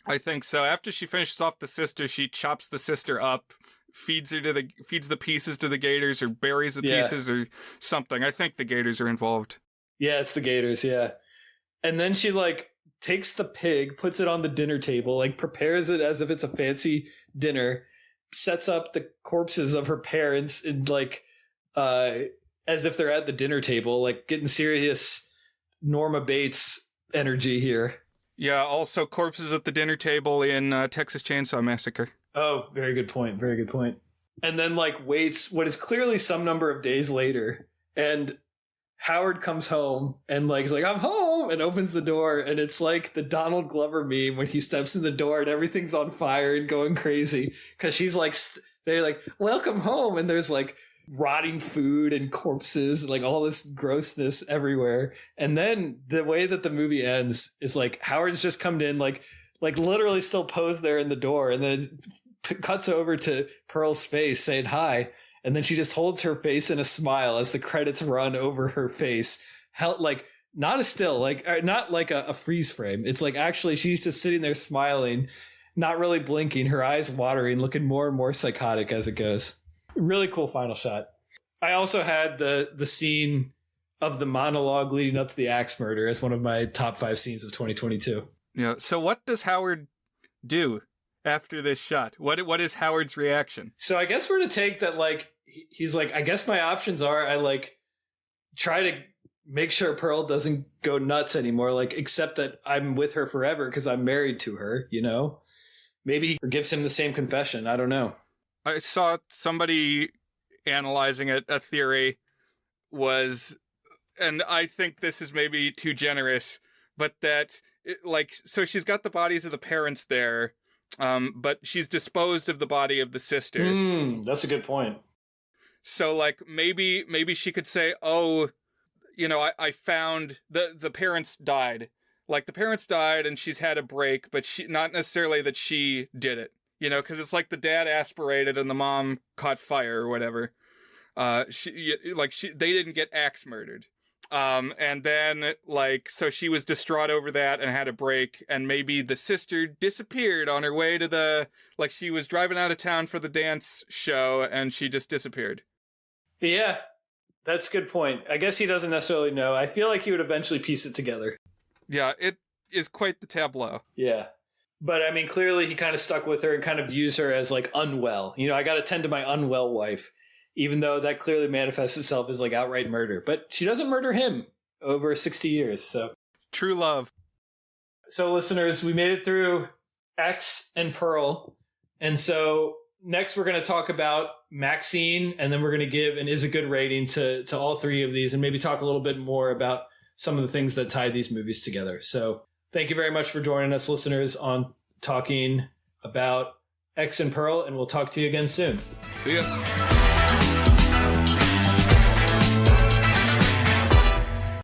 I think so. After she finishes off the sister, she chops the sister up, feeds the pieces to the gators, or buries the pieces or something. I think the gators are involved. Yeah, it's the gators, yeah. And then she, like, takes the pig, puts it on the dinner table, like prepares it as if it's a fancy dinner, sets up the corpses of her parents in like as if they're at the dinner table, like getting serious Norma Bates energy here. Yeah, also corpses at the dinner table in Texas Chain Saw Massacre. Oh, very good point. Very good point. And then like waits what is clearly some number of days later, and Howard comes home and like, he's like, I'm home, and opens the door, and it's like the Donald Glover meme when he steps in the door and everything's on fire and going crazy because she's like, they're like, welcome home, and there's like rotting food and corpses and like all this grossness everywhere. And then the way that the movie ends is like Howard's just come in, like literally still posed there in the door, and then it cuts over to Pearl's face saying hi. And then she just holds her face in a smile as the credits run over her face. Like, not a still, like, not like a freeze frame. It's like actually she's just sitting there smiling, not really blinking, her eyes watering, looking more and more psychotic as it goes. Really cool final shot. I also had the scene of the monologue leading up to the axe murder as one of my top 5 scenes of 2022. Yeah. So what does Howard do after this shot? What is Howard's reaction? So I guess we're to take that, like, he's like, I guess my options are I like try to make sure Pearl doesn't go nuts anymore, like accept that I'm with her forever because I'm married to her, you know? Maybe he gives him the same confession. I don't know. I saw somebody analyzing it. A theory was, and I think this is maybe too generous, but that, so she's got the bodies of the parents there, but she's disposed of the body of the sister. That's a good point. So, like, maybe she could say, oh, you know, I found the parents died. Like, the parents died and she's had a break, but not necessarily that she did it. You know, because it's like the dad aspirated and the mom caught fire or whatever. They didn't get axe murdered. And then, like, so she was distraught over that and had a break, and maybe the sister disappeared on her way to she was driving out of town for the dance show and she just disappeared. Yeah, that's a good point. I guess he doesn't necessarily know. I feel like he would eventually piece it together. Yeah, it is quite the tableau. Yeah. But, I mean, clearly he kind of stuck with her and kind of views her as, like, unwell. You know, I got to tend to my unwell wife, even though that clearly manifests itself as, like, outright murder. But she doesn't murder him over 60 years, so. True love. So, listeners, we made it through X and Pearl. And so next we're going to talk about MaXXXine, and then we're going to give an is a good rating to all three of these and maybe talk a little bit more about some of the things that tie these movies together. So thank you very much for joining us, listeners, on talking about X and Pearl, and we'll talk to you again soon. See ya.